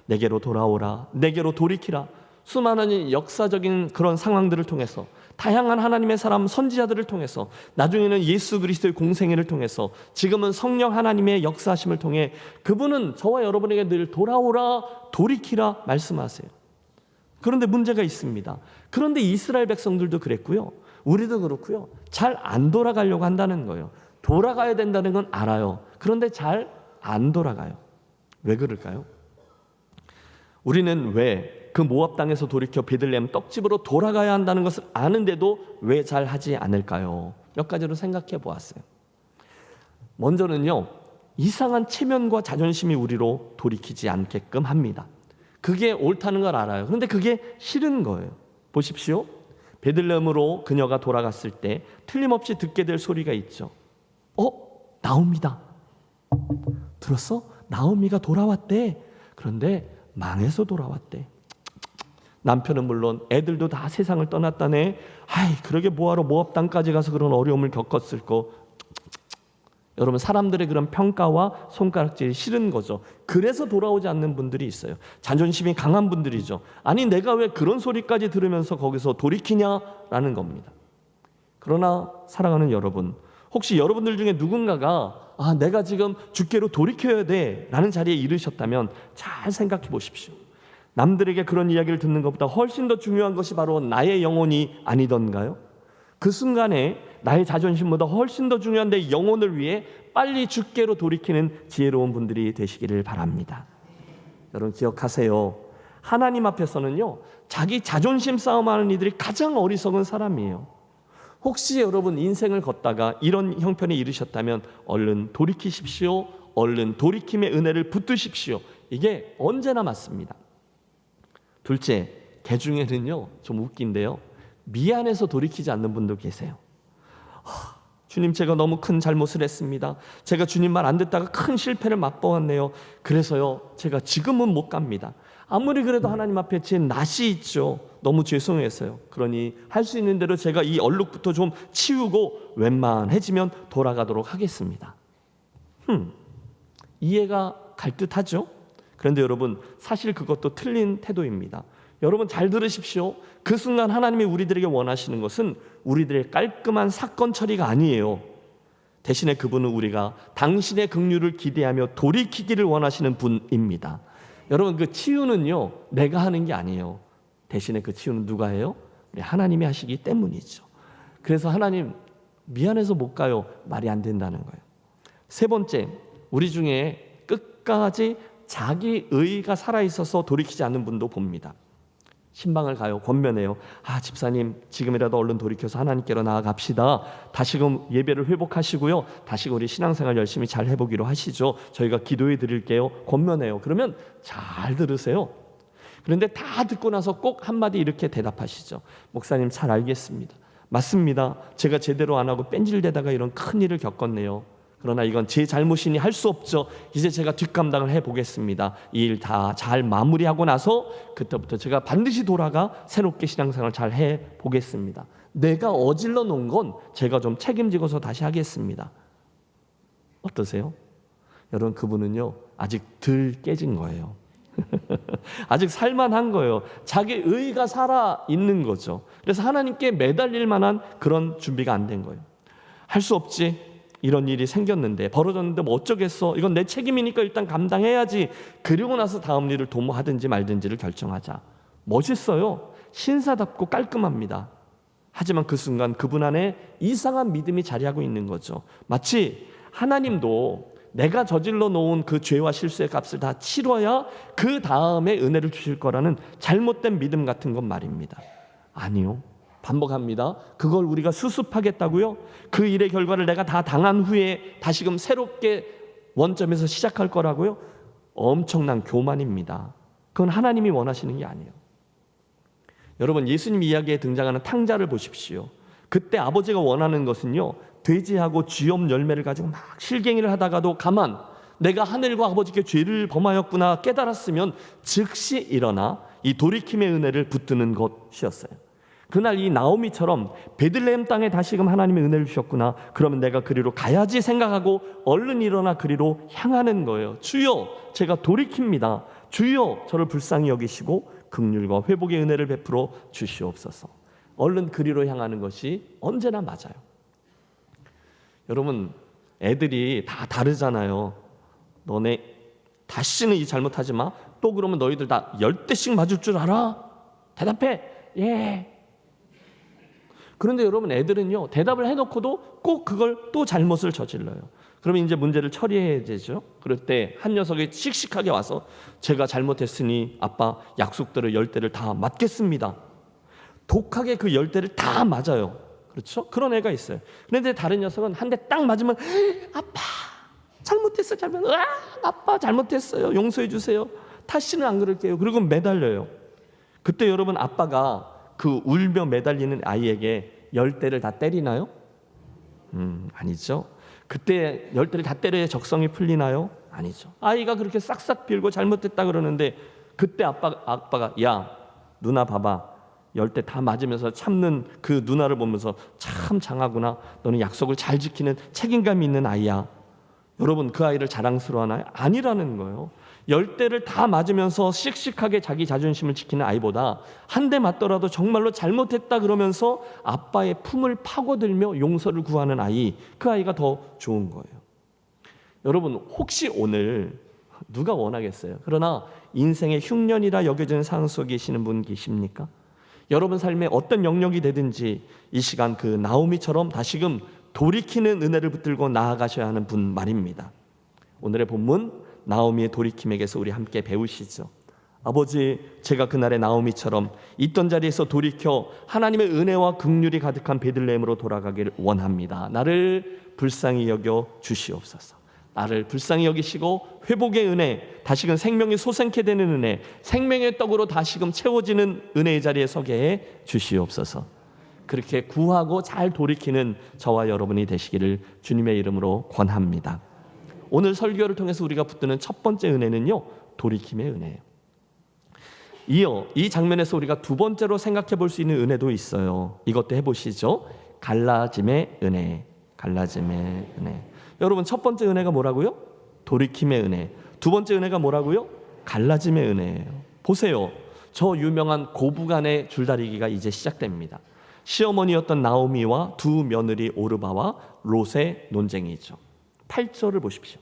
내게로 돌아오라, 내게로 돌이키라. 수많은 역사적인 그런 상황들을 통해서, 다양한 하나님의 사람 선지자들을 통해서, 나중에는 예수 그리스도의 공생애를 통해서, 지금은 성령 하나님의 역사하심을 통해 그분은 저와 여러분에게 늘 돌아오라, 돌이키라 말씀하세요. 그런데 문제가 있습니다. 그런데 이스라엘 백성들도 그랬고요, 우리도 그렇고요, 잘 안 돌아가려고 한다는 거예요. 돌아가야 된다는 건 알아요. 그런데 잘 안 돌아가요. 왜 그럴까요? 우리는 왜 그 모압 땅에서 돌이켜 베들레헴 떡집으로 돌아가야 한다는 것을 아는데도 왜 잘 하지 않을까요? 몇 가지로 생각해 보았어요. 먼저는요, 이상한 체면과 자존심이 우리로 돌이키지 않게끔 합니다. 그게 옳다는 걸 알아요. 그런데 그게 싫은 거예요. 보십시오. 베들레헴으로 그녀가 돌아갔을 때 틀림없이 듣게 될 소리가 있죠. 나옵니다. 들었어? 나오미가 돌아왔대. 그런데 망해서 돌아왔대. 남편은 물론 애들도 다 세상을 떠났다네. 그러게 뭐하러 모압 땅까지 가서 그런 어려움을 겪었을까. 여러분 사람들의 그런 평가와 손가락질이 싫은 거죠. 그래서 돌아오지 않는 분들이 있어요. 자존심이 강한 분들이죠. 아니 내가 왜 그런 소리까지 들으면서 거기서 돌이키냐라는 겁니다. 그러나 사랑하는 여러분, 혹시 여러분들 중에 누군가가 내가 지금 주께로 돌이켜야 돼 라는 자리에 이르셨다면 잘 생각해 보십시오. 남들에게 그런 이야기를 듣는 것보다 훨씬 더 중요한 것이 바로 나의 영혼이 아니던가요? 그 순간에 나의 자존심보다 훨씬 더 중요한 내 영혼을 위해 빨리 주께로 돌이키는 지혜로운 분들이 되시기를 바랍니다. 여러분 기억하세요. 하나님 앞에서는요, 자기 자존심 싸움하는 이들이 가장 어리석은 사람이에요. 혹시 여러분 인생을 걷다가 이런 형편에 이르셨다면 얼른 돌이키십시오. 얼른 돌이킴의 은혜를 붙드십시오. 이게 언제나 맞습니다. 둘째, 개 중에는요 좀 웃긴데요, 미안해서 돌이키지 않는 분도 계세요. 주님, 제가 너무 큰 잘못을 했습니다. 제가 주님 말 안 듣다가 큰 실패를 맛보았네요. 그래서요 제가 지금은 못 갑니다. 아무리 그래도 하나님 앞에 제 낯이 있죠. 너무 죄송해서요. 그러니 할 수 있는 대로 제가 이 얼룩부터 좀 치우고 웬만해지면 돌아가도록 하겠습니다. 이해가 갈 듯하죠? 그런데 여러분 사실 그것도 틀린 태도입니다. 여러분 잘 들으십시오. 그 순간 하나님이 우리들에게 원하시는 것은 우리들의 깔끔한 사건 처리가 아니에요. 대신에 그분은 우리가 당신의 긍휼을 기대하며 돌이키기를 원하시는 분입니다. 여러분 그 치유는요 내가 하는 게 아니에요. 대신에 그 치유는 누가 해요? 우리 하나님이 하시기 때문이죠. 그래서 하나님 미안해서 못 가요 말이 안 된다는 거예요. 세 번째, 우리 중에 끝까지 자기 의가 살아있어서 돌이키지 않는 분도 봅니다. 신방을 가요. 권면해요. 집사님 지금이라도 얼른 돌이켜서 하나님께로 나아갑시다. 다시금 예배를 회복하시고요. 다시금 우리 신앙생활 열심히 잘 해보기로 하시죠. 저희가 기도해 드릴게요. 권면해요. 그러면 잘 들으세요. 그런데 다 듣고 나서 꼭 한마디 이렇게 대답하시죠. 목사님 잘 알겠습니다. 맞습니다. 제가 제대로 안 하고 뺀질대다가 이런 큰 일을 겪었네요. 그러나 이건 제 잘못이니 할 수 없죠. 이제 제가 뒷감당을 해보겠습니다. 이 일 다 잘 마무리하고 나서 그때부터 제가 반드시 돌아가 새롭게 신앙생활 잘 해보겠습니다. 내가 어질러 놓은 건 제가 좀 책임지고서 다시 하겠습니다. 어떠세요? 여러분, 그분은요 아직 덜 깨진 거예요. 아직 살만한 거예요. 자기 의가 살아있는 거죠. 그래서 하나님께 매달릴 만한 그런 준비가 안 된 거예요. 할 수 없지. 이런 일이 생겼는데, 벌어졌는데 뭐 어쩌겠어. 이건 내 책임이니까 일단 감당해야지. 그리고 나서 다음 일을 도모하든지 말든지를 결정하자. 멋있어요. 신사답고 깔끔합니다. 하지만 그 순간 그분 안에 이상한 믿음이 자리하고 있는 거죠. 마치 하나님도 내가 저질러 놓은 그 죄와 실수의 값을 다 치러야 그 다음에 은혜를 주실 거라는 잘못된 믿음 같은 건 말입니다. 아니요. 반복합니다. 그걸 우리가 수습하겠다고요? 그 일의 결과를 내가 다 당한 후에 다시금 새롭게 원점에서 시작할 거라고요? 엄청난 교만입니다. 그건 하나님이 원하시는 게 아니에요. 여러분, 예수님 이야기에 등장하는 탕자를 보십시오. 그때 아버지가 원하는 것은요, 돼지하고 쥐염 열매를 가지고 막 실갱이를 하다가도 가만, 내가 하늘과 아버지께 죄를 범하였구나 깨달았으면 즉시 일어나 이 돌이킴의 은혜를 붙드는 것이었어요. 그날 이 나오미처럼 베들레헴 땅에 다시금 하나님의 은혜를 주셨구나, 그러면 내가 그리로 가야지 생각하고 얼른 일어나 그리로 향하는 거예요. 주여, 제가 돌이킵니다. 주여, 저를 불쌍히 여기시고 긍휼과 회복의 은혜를 베풀어 주시옵소서. 얼른 그리로 향하는 것이 언제나 맞아요. 여러분, 애들이 다 다르잖아요. 너네 다시는 이 잘못하지 마. 또 그러면 너희들 다 10대씩 맞을 줄 알아? 대답해. 예. 그런데 여러분, 애들은요 대답을 해놓고도 꼭 그걸 또 잘못을 저질러요. 그러면 이제 문제를 처리해야 되죠. 그럴 때 한 녀석이 씩씩하게 와서 제가 잘못했으니 아빠 약속대로 10대를 다 맞겠습니다. 독하게 그 10대를 다 맞아요. 그렇죠? 그런 애가 있어요. 그런데 다른 녀석은 한 대 딱 맞으면 아빠 잘못했어요. 아빠 잘못했어요. 용서해 주세요. 다시는 안 그럴게요. 그리고 매달려요. 그때 여러분, 아빠가 그 울며 매달리는 아이에게 10대를 다 때리나요? 아니죠. 그때 10대를 다 때려야 적성이 풀리나요? 아니죠. 아이가 그렇게 싹싹 빌고 잘못했다 그러는데 그때 아빠가 야, 누나 봐봐. 10대 다 맞으면서 참는 그 누나를 보면서 참 장하구나. 너는 약속을 잘 지키는 책임감 있는 아이야. 여러분, 그 아이를 자랑스러워하나요? 아니라는 거예요. 10대를 다 맞으면서 씩씩하게 자기 자존심을 지키는 아이보다 한 대 맞더라도 정말로 잘못했다 그러면서 아빠의 품을 파고들며 용서를 구하는 아이, 그 아이가 더 좋은 거예요. 여러분, 혹시 오늘 누가 원하겠어요? 그러나 인생의 흉년이라 여겨지는 상황 속에 계시는 분 계십니까? 여러분 삶에 어떤 영역이 되든지 이 시간 그 나오미처럼 다시금 돌이키는 은혜를 붙들고 나아가셔야 하는 분 말입니다. 오늘의 본문 나오미의 돌이킴에게서 우리 함께 배우시죠. 아버지, 제가 그날의 나오미처럼 있던 자리에서 돌이켜 하나님의 은혜와 긍휼이 가득한 베들레헴으로 돌아가기를 원합니다. 나를 불쌍히 여겨 주시옵소서. 나를 불쌍히 여기시고 회복의 은혜, 다시금 생명이 솟아나게 되는 은혜, 생명의 떡으로 다시금 채워지는 은혜의 자리에 서게 해 주시옵소서. 그렇게 구하고 잘 돌이키는 저와 여러분이 되시기를 주님의 이름으로 권합니다. 오늘 설교를 통해서 우리가 붙드는 첫 번째 은혜는요, 돌이킴의 은혜예요. 이어 이 장면에서 우리가 두 번째로 생각해 볼 수 있는 은혜도 있어요. 이것도 해보시죠. 갈라짐의 은혜. 갈라짐의 은혜. 여러분, 첫 번째 은혜가 뭐라고요? 돌이킴의 은혜. 두 번째 은혜가 뭐라고요? 갈라짐의 은혜예요. 보세요. 저 유명한 고부간의 줄다리기가 이제 시작됩니다. 시어머니였던 나오미와 두 며느리 오르바와 롯의 논쟁이죠. 8절을 보십시오.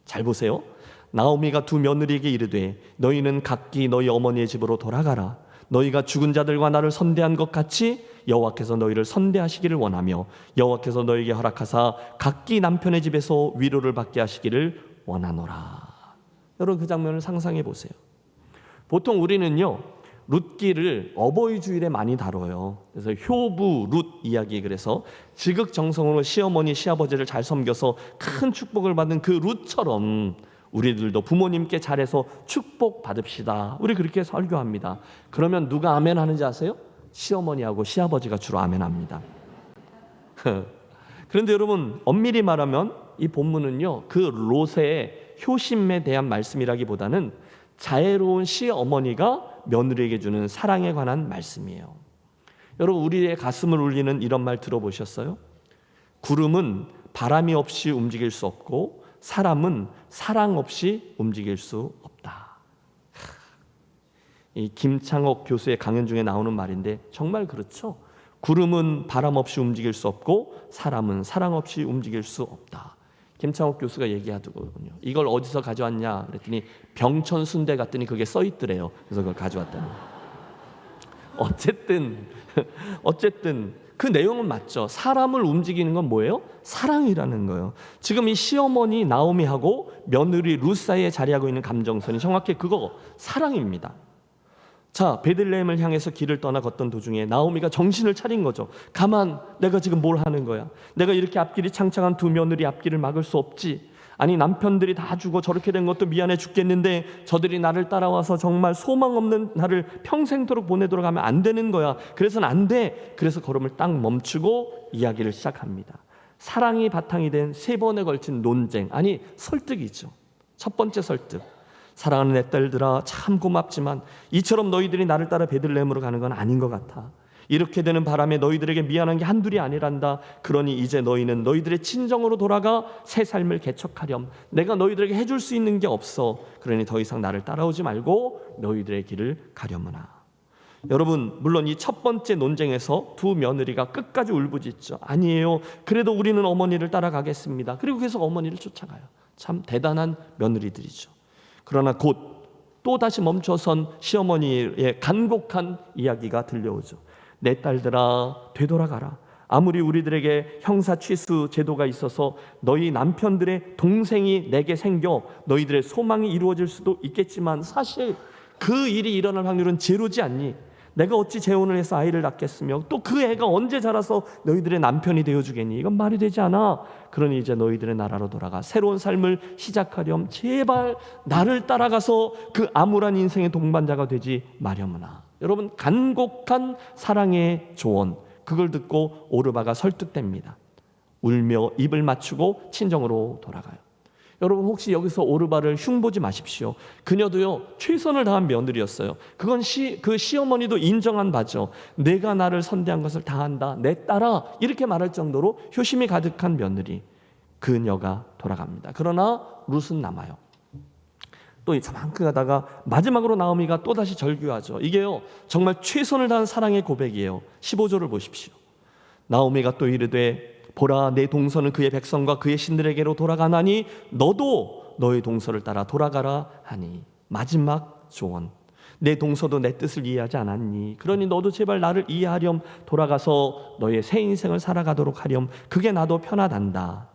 잘 보세요. 나오미가 두 며느리에게 이르되 너희는 각기 너희 어머니의 집으로 돌아가라. 너희가 죽은 자들과 나를 선대한 것 같이 여호와께서 너희를 선대하시기를 원하며 여호와께서 너희에게 허락하사 각기 남편의 집에서 위로를 받게 하시기를 원하노라. 여러분 그 장면을 상상해 보세요. 보통 우리는요 룻기를 어버이 주일에 많이 다뤄요. 그래서 효부 룻 이야기, 그래서 지극정성으로 시어머니 시아버지를 잘 섬겨서 큰 축복을 받는 그 룻처럼 우리들도 부모님께 잘해서 축복 받읍시다. 우리 그렇게 설교합니다. 그러면 누가 아멘 하는지 아세요? 시어머니하고 시아버지가 주로 아멘 합니다. 그런데 여러분 엄밀히 말하면 이 본문은요 그 롯의 효심에 대한 말씀이라기보다는 자애로운 시어머니가 며느리에게 주는 사랑에 관한 말씀이에요. 여러분 우리의 가슴을 울리는 이런 말 들어보셨어요? 구름은 바람이 없이 움직일 수 없고 사람은 사랑 없이 움직일 수 없다. 이 김창옥 교수의 강연 중에 나오는 말인데 정말 그렇죠. 구름은 바람 없이 움직일 수 없고 사람은 사랑 없이 움직일 수 없다. 김창옥 교수가 얘기하더군요. 이걸 어디서 가져왔냐 그랬더니 병천 순대 갔더니 그게 써 있더래요. 그래서 그걸 가져왔다는 거예요. 어쨌든 그 내용은 맞죠. 사람을 움직이는 건 뭐예요? 사랑이라는 거예요. 지금 이 시어머니 나오미하고 며느리 룻 사이에 자리하고 있는 감정선이 정확히 그거 사랑입니다. 자, 베들레헴을 향해서 길을 떠나 걷던 도중에 나오미가 정신을 차린 거죠. 가만, 내가 지금 뭘 하는 거야? 내가 이렇게 앞길이 창창한 두 며느리 앞길을 막을 수 없지. 아니 남편들이 다 죽어 저렇게 된 것도 미안해 죽겠는데 저들이 나를 따라와서 정말 소망 없는 나를 평생도록 보내도록 하면 안 되는 거야. 그래서는 안 돼. 그래서 걸음을 딱 멈추고 이야기를 시작합니다. 사랑이 바탕이 된 3번에 걸친 논쟁, 아니 설득이죠. 첫 번째 설득. 사랑하는 내 딸들아, 참 고맙지만 이처럼 너희들이 나를 따라 베들레헴으로 가는 건 아닌 것 같아. 이렇게 되는 바람에 너희들에게 미안한 게 한둘이 아니란다. 그러니 이제 너희는 너희들의 친정으로 돌아가 새 삶을 개척하렴. 내가 너희들에게 해줄 수 있는 게 없어. 그러니 더 이상 나를 따라오지 말고 너희들의 길을 가려무나. 여러분, 물론 이 첫 번째 논쟁에서 두 며느리가 끝까지 울부짖죠. 아니에요, 그래도 우리는 어머니를 따라가겠습니다. 그리고 계속 어머니를 쫓아가요. 참 대단한 며느리들이죠. 그러나 곧 또다시 멈춰선 시어머니의 간곡한 이야기가 들려오죠. 내 딸들아, 되돌아가라. 아무리 우리들에게 형사 취수 제도가 있어서 너희 남편들의 동생이 내게 생겨 너희들의 소망이 이루어질 수도 있겠지만 사실 그 일이 일어날 확률은 제로지 않니? 내가 어찌 재혼을 해서 아이를 낳겠으며 또 그 애가 언제 자라서 너희들의 남편이 되어주겠니? 이건 말이 되지 않아. 그러니 이제 너희들의 나라로 돌아가 새로운 삶을 시작하렴. 제발 나를 따라가서 그 암울한 인생의 동반자가 되지 마렴으나. 여러분, 간곡한 사랑의 조언, 그걸 듣고 오르바가 설득됩니다. 울며 입을 맞추고 친정으로 돌아가요. 여러분, 혹시 여기서 오르바를 흉보지 마십시오. 그녀도요 최선을 다한 며느리였어요. 그건 그 시어머니도 인정한 바죠. 내가 나를 선대한 것을 다한다, 내 딸아, 이렇게 말할 정도로 효심이 가득한 며느리. 그녀가 돌아갑니다. 그러나 룻은 남아요. 또 저만큼 가다가 마지막으로 나오미가 또다시 절규하죠. 이게요 정말 최선을 다한 사랑의 고백이에요. 15절을 보십시오. 나오미가 또 이르되 보라, 내 동서는 그의 백성과 그의 신들에게로 돌아가나니 너도 너의 동서를 따라 돌아가라 하니. 마지막 조언. 내 동서도 내 뜻을 이해하지 않았니? 그러니 너도 제발 나를 이해하렴. 돌아가서 너의 새 인생을 살아가도록 하렴. 그게 나도 편하단다.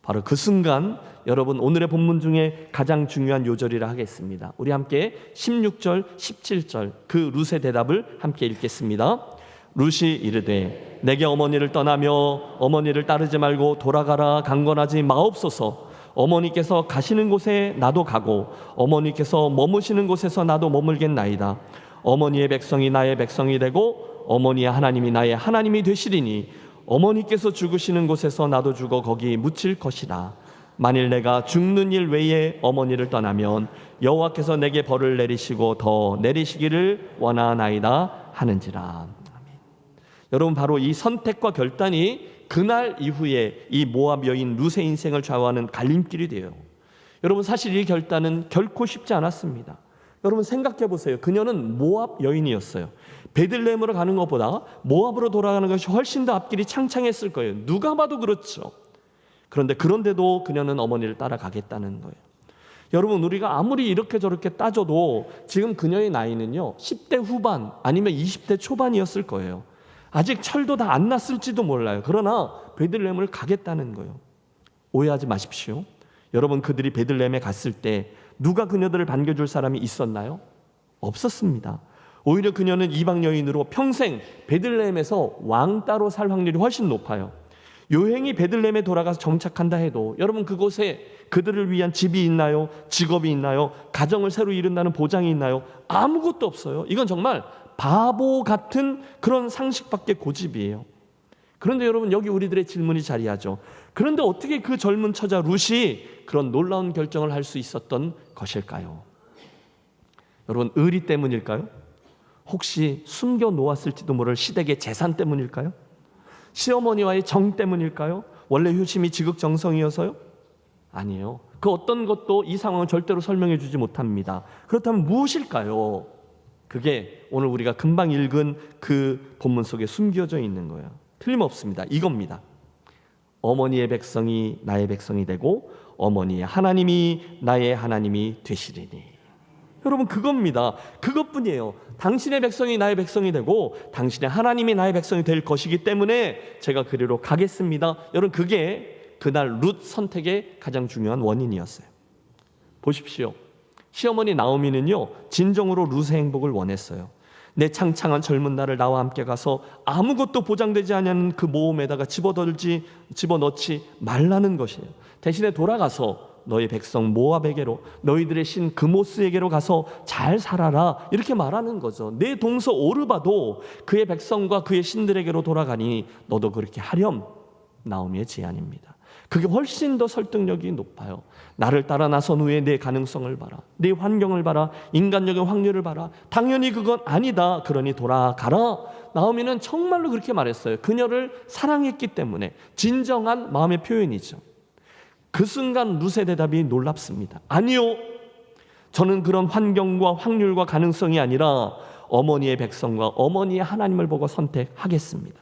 바로 그 순간 여러분, 오늘의 본문 중에 가장 중요한 요절이라 하겠습니다. 우리 함께 16절 17절 그 룻의 대답을 함께 읽겠습니다. 룻이 이르되 내게 어머니를 떠나며 어머니를 따르지 말고 돌아가라 강건하지 마옵소서. 어머니께서 가시는 곳에 나도 가고 어머니께서 머무시는 곳에서 나도 머물겠나이다. 어머니의 백성이 나의 백성이 되고 어머니의 하나님이 나의 하나님이 되시리니 어머니께서 죽으시는 곳에서 나도 죽어 거기 묻힐 것이라. 만일 내가 죽는 일 외에 어머니를 떠나면 여호와께서 내게 벌을 내리시고 더 내리시기를 원하나이다 하는지라. 여러분, 바로 이 선택과 결단이 그날 이후에 이 모압 여인 룻의 인생을 좌우하는 갈림길이 돼요. 여러분, 사실 이 결단은 결코 쉽지 않았습니다. 여러분 생각해 보세요. 그녀는 모압 여인이었어요. 베들레헴으로 가는 것보다 모압으로 돌아가는 것이 훨씬 더 앞길이 창창했을 거예요. 누가 봐도 그렇죠. 그런데도 그녀는 어머니를 따라가겠다는 거예요. 여러분, 우리가 아무리 이렇게 저렇게 따져도 지금 그녀의 나이는요 10대 후반 아니면 20대 초반이었을 거예요. 아직 철도 다 안 났을지도 몰라요. 그러나 베들레헴을 가겠다는 거예요. 오해하지 마십시오. 여러분, 그들이 베들레헴에 갔을 때 누가 그녀들을 반겨줄 사람이 있었나요? 없었습니다. 오히려 그녀는 이방 여인으로 평생 베들레헴에서 왕따로 살 확률이 훨씬 높아요. 여행이 베들레헴에 돌아가서 정착한다 해도 여러분 그곳에 그들을 위한 집이 있나요? 직업이 있나요? 가정을 새로 이룬다는 보장이 있나요? 아무것도 없어요. 이건 정말 바보 같은 그런 상식밖에 고집이에요. 그런데 여러분 여기 우리들의 질문이 자리하죠. 그런데 어떻게 그 젊은 처자 룻이 그런 놀라운 결정을 할 수 있었던 것일까요? 여러분 의리 때문일까요? 혹시 숨겨 놓았을지도 모를 시댁의 재산 때문일까요? 시어머니와의 정 때문일까요? 원래 효심이 지극정성이어서요? 아니에요. 그 어떤 것도 이 상황을 절대로 설명해 주지 못합니다. 그렇다면 무엇일까요? 그게 오늘 우리가 금방 읽은 그 본문 속에 숨겨져 있는 거예요. 틀림없습니다. 이겁니다. 어머니의 백성이 나의 백성이 되고 어머니의 하나님이 나의 하나님이 되시리니. 여러분 그겁니다. 그것뿐이에요. 당신의 백성이 나의 백성이 되고 당신의 하나님이 나의 백성이 될 것이기 때문에 제가 그리로 가겠습니다. 여러분 그게 그날 룻 선택의 가장 중요한 원인이었어요. 보십시오. 시어머니 나오미는요 진정으로 룻의 행복을 원했어요. 내 창창한 젊은 날을 나와 함께 가서 아무것도 보장되지 않는 그 모험에다가 집어넣지 말라는 것이에요. 대신에 돌아가서 너희 백성 모압에게로 너희들의 신 그모스에게로 가서 잘 살아라 이렇게 말하는 거죠. 내 동서 오르바도 그의 백성과 그의 신들에게로 돌아가니 너도 그렇게 하렴. 나오미의 제안입니다. 그게 훨씬 더 설득력이 높아요. 나를 따라 나선 후에 내 가능성을 봐라. 내 환경을 봐라. 인간적인 확률을 봐라. 당연히 그건 아니다. 그러니 돌아가라. 나오미는 정말로 그렇게 말했어요. 그녀를 사랑했기 때문에 진정한 마음의 표현이죠. 그 순간 룻의 대답이 놀랍습니다. 아니요. 저는 그런 환경과 확률과 가능성이 아니라 어머니의 백성과 어머니의 하나님을 보고 선택하겠습니다.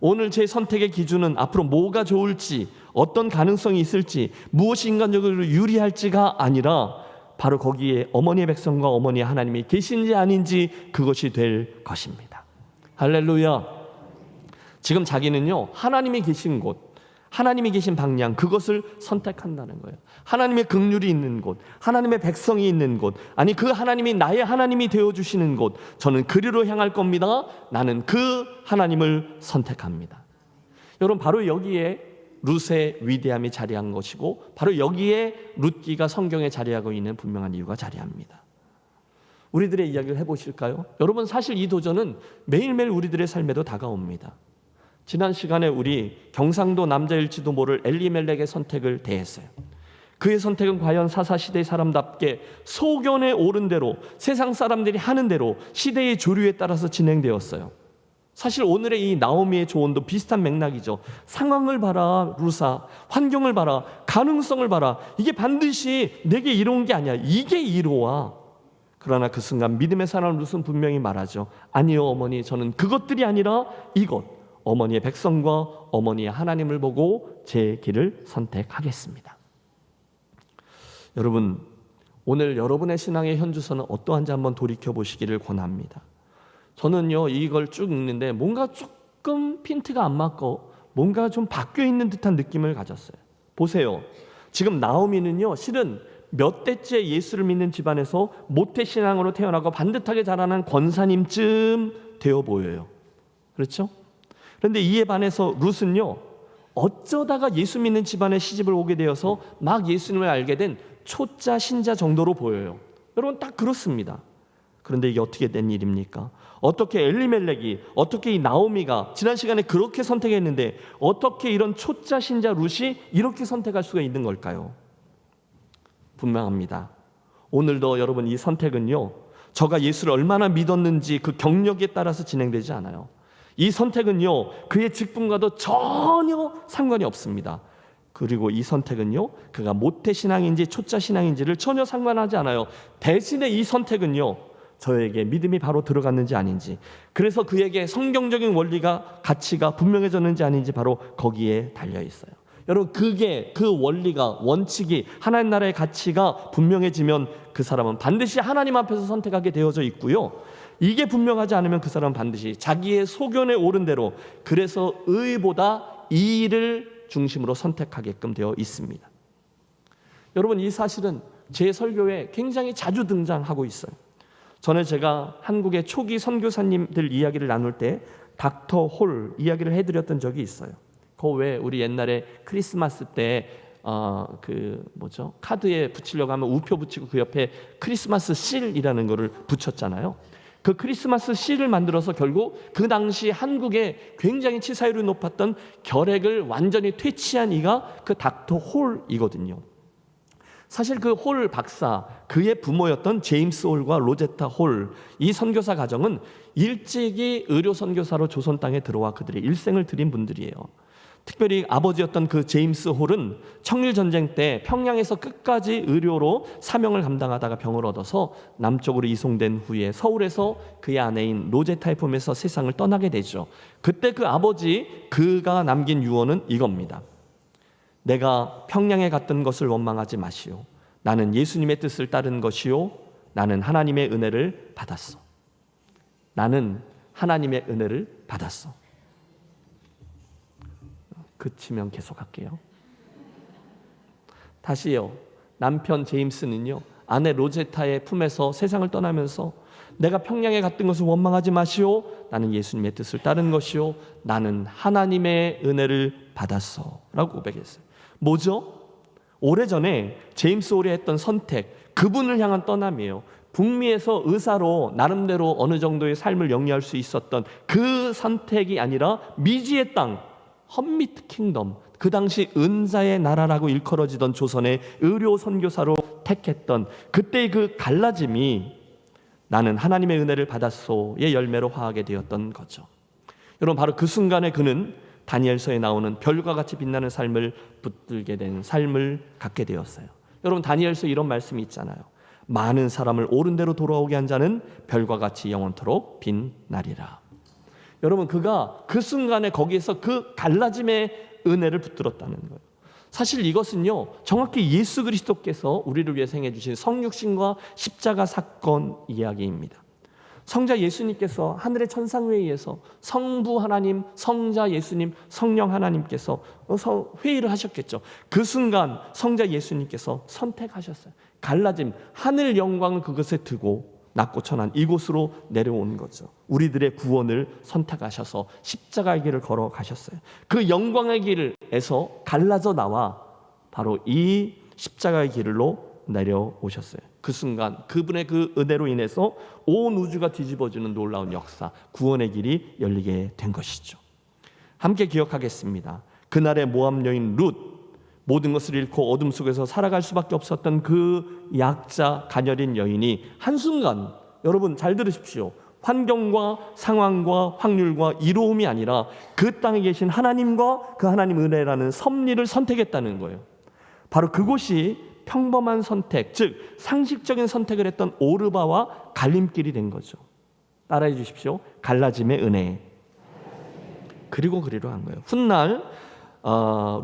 오늘 제 선택의 기준은 앞으로 뭐가 좋을지, 어떤 가능성이 있을지, 무엇이 인간적으로 유리할지가 아니라 바로 거기에 어머니의 백성과 어머니의 하나님이 계신지 아닌지 그것이 될 것입니다. 할렐루야. 지금 자기는요 하나님이 계신 곳, 하나님이 계신 방향, 그것을 선택한다는 거예요. 하나님의 긍휼이 있는 곳, 하나님의 백성이 있는 곳, 아니 그 하나님이 나의 하나님이 되어주시는 곳, 저는 그리로 향할 겁니다. 나는 그 하나님을 선택합니다. 여러분 바로 여기에 룻의 위대함이 자리한 것이고 바로 여기에 룻기가 성경에 자리하고 있는 분명한 이유가 자리합니다. 우리들의 이야기를 해보실까요? 여러분 사실 이 도전은 매일매일 우리들의 삶에도 다가옵니다. 지난 시간에 우리 경상도 남자일지도 모를 엘리멜렉의 선택을 대했어요. 그의 선택은 과연 사사시대의 사람답게 소견에 오른 대로 세상 사람들이 하는 대로 시대의 조류에 따라서 진행되었어요. 사실 오늘의 이 나오미의 조언도 비슷한 맥락이죠. 상황을 봐라 루사, 환경을 봐라, 가능성을 봐라. 이게 반드시 내게 이로운 게 아니야. 이게 이로와. 그러나 그 순간 믿음의 사람 룻은 분명히 말하죠. 아니요 어머니, 저는 그것들이 아니라 이것, 어머니의 백성과 어머니의 하나님을 보고 제 길을 선택하겠습니다. 여러분 오늘 여러분의 신앙의 현주소는 어떠한지 한번 돌이켜 보시기를 권합니다. 저는요 이걸 쭉 읽는데 뭔가 조금 핀트가 안 맞고 뭔가 좀 바뀌어 있는 듯한 느낌을 가졌어요. 보세요. 지금 나오미는요 실은 몇 대째 예수를 믿는 집안에서 모태신앙으로 태어나고 반듯하게 자라난 권사님쯤 되어 보여요. 그렇죠? 그런데 이에 반해서 룻은요 어쩌다가 예수 믿는 집안에 시집을 오게 되어서 막 예수님을 알게 된 초짜 신자 정도로 보여요. 여러분 딱 그렇습니다. 그런데 이게 어떻게 된 일입니까? 어떻게 엘리멜렉이, 어떻게 이 나오미가 지난 시간에 그렇게 선택했는데 어떻게 이런 초짜 신자 룻이 이렇게 선택할 수가 있는 걸까요? 분명합니다. 오늘도 여러분 이 선택은요 저가 예수를 얼마나 믿었는지 그 경력에 따라서 진행되지 않아요. 이 선택은요 그의 직분과도 전혀 상관이 없습니다. 그리고 이 선택은요 그가 모태신앙인지 초짜신앙인지를 전혀 상관하지 않아요. 대신에 이 선택은요 저에게 믿음이 바로 들어갔는지 아닌지, 그래서 그에게 성경적인 원리가 가치가 분명해졌는지 아닌지 바로 거기에 달려있어요. 여러분 그게 그 원리가 원칙이 하나님 나라의 가치가 분명해지면 그 사람은 반드시 하나님 앞에서 선택하게 되어져 있고요, 이게 분명하지 않으면 그 사람은 반드시 자기의 소견에 오른 대로, 그래서 의보다 이를 중심으로 선택하게끔 되어 있습니다. 여러분 이 사실은 제 설교에 굉장히 자주 등장하고 있어요. 전에 제가 한국의 초기 선교사님들 이야기를 나눌 때 닥터 홀 이야기를 해드렸던 적이 있어요. 그 왜 우리 옛날에 크리스마스 때 카드에 붙이려고 하면 우표 붙이고 그 옆에 크리스마스 실이라는 거를 붙였잖아요. 그 크리스마스 실을 만들어서 결국 그 당시 한국에 굉장히 치사율이 높았던 결핵을 완전히 퇴치한 이가 그 닥터 홀이거든요. 사실 그 홀 박사, 그의 부모였던 제임스 홀과 로제타 홀, 이 선교사 가정은 일찍이 의료 선교사로 조선 땅에 들어와 그들의 일생을 드린 분들이에요. 특별히 아버지였던 그 제임스 홀은 청일전쟁 때 평양에서 끝까지 의료로 사명을 감당하다가 병을 얻어서 남쪽으로 이송된 후에 서울에서 그의 아내인 로제타의 품에서 세상을 떠나게 되죠. 그때 그 아버지, 그가 남긴 유언은 이겁니다. 내가 평양에 갔던 것을 원망하지 마시오. 나는 예수님의 뜻을 따른 것이요, 나는 하나님의 은혜를 받았어. 나는 하나님의 은혜를 받았어. 그치면 계속할게요. 다시요. 남편 제임스는요, 아내 로제타의 품에서 세상을 떠나면서 내가 평양에 갔던 것을 원망하지 마시오. 나는 예수님의 뜻을 따른 것이요, 나는 하나님의 은혜를 받았어 라고 고백했어요. 뭐죠? 오래전에 제임스 홀이 했던 선택, 그분을 향한 떠남이에요. 북미에서 의사로 나름대로 어느 정도의 삶을 영위할 수 있었던 그 선택이 아니라 미지의 땅, 헛미트 킹덤, 그 당시 은사의 나라라고 일컬어지던 조선의 의료 선교사로 택했던 그때의 그 갈라짐이 나는 하나님의 은혜를 받았소의 열매로 화하게 되었던 거죠. 여러분, 바로 그 순간에 그는 다니엘서에 나오는 별과 같이 빛나는 삶을 붙들게 된 삶을 갖게 되었어요. 여러분, 다니엘서 이런 말씀이 있잖아요. 많은 사람을 옳은 대로 돌아오게 한 자는 별과 같이 영원토록 빛나리라. 여러분, 그가 그 순간에 거기에서 그 갈라짐의 은혜를 붙들었다는 거예요. 사실 이것은요, 정확히 예수 그리스도께서 우리를 위해 행해 주신 성육신과 십자가 사건 이야기입니다. 성자 예수님께서 하늘의 천상회에 의해서 성부 하나님, 성자 예수님, 성령 하나님께서 회의를 하셨겠죠. 그 순간 성자 예수님께서 선택하셨어요. 갈라짐, 하늘 영광을 그것에 두고 낮고 천한 이곳으로 내려온 거죠. 우리들의 구원을 선택하셔서 십자가의 길을 걸어가셨어요. 그 영광의 길에서 갈라져 나와 바로 이 십자가의 길로 내려오셨어요. 그 순간 그분의 그 은혜로 인해서 온 우주가 뒤집어지는 놀라운 역사, 구원의 길이 열리게 된 것이죠. 함께 기억하겠습니다. 그날의 모압 여인 룻, 모든 것을 잃고 어둠 속에서 살아갈 수밖에 없었던 그 약자 가녀린 여인이 한순간, 여러분 잘 들으십시오, 환경과 상황과 확률과 이로움이 아니라 그 땅에 계신 하나님과 그 하나님 은혜라는 섭리를 선택했다는 거예요. 바로 그곳이 평범한 선택, 즉 상식적인 선택을 했던 오르바와 갈림길이 된 거죠. 따라해 주십시오. 갈라짐의 은혜. 그리고 그리로 한 거예요. 훗날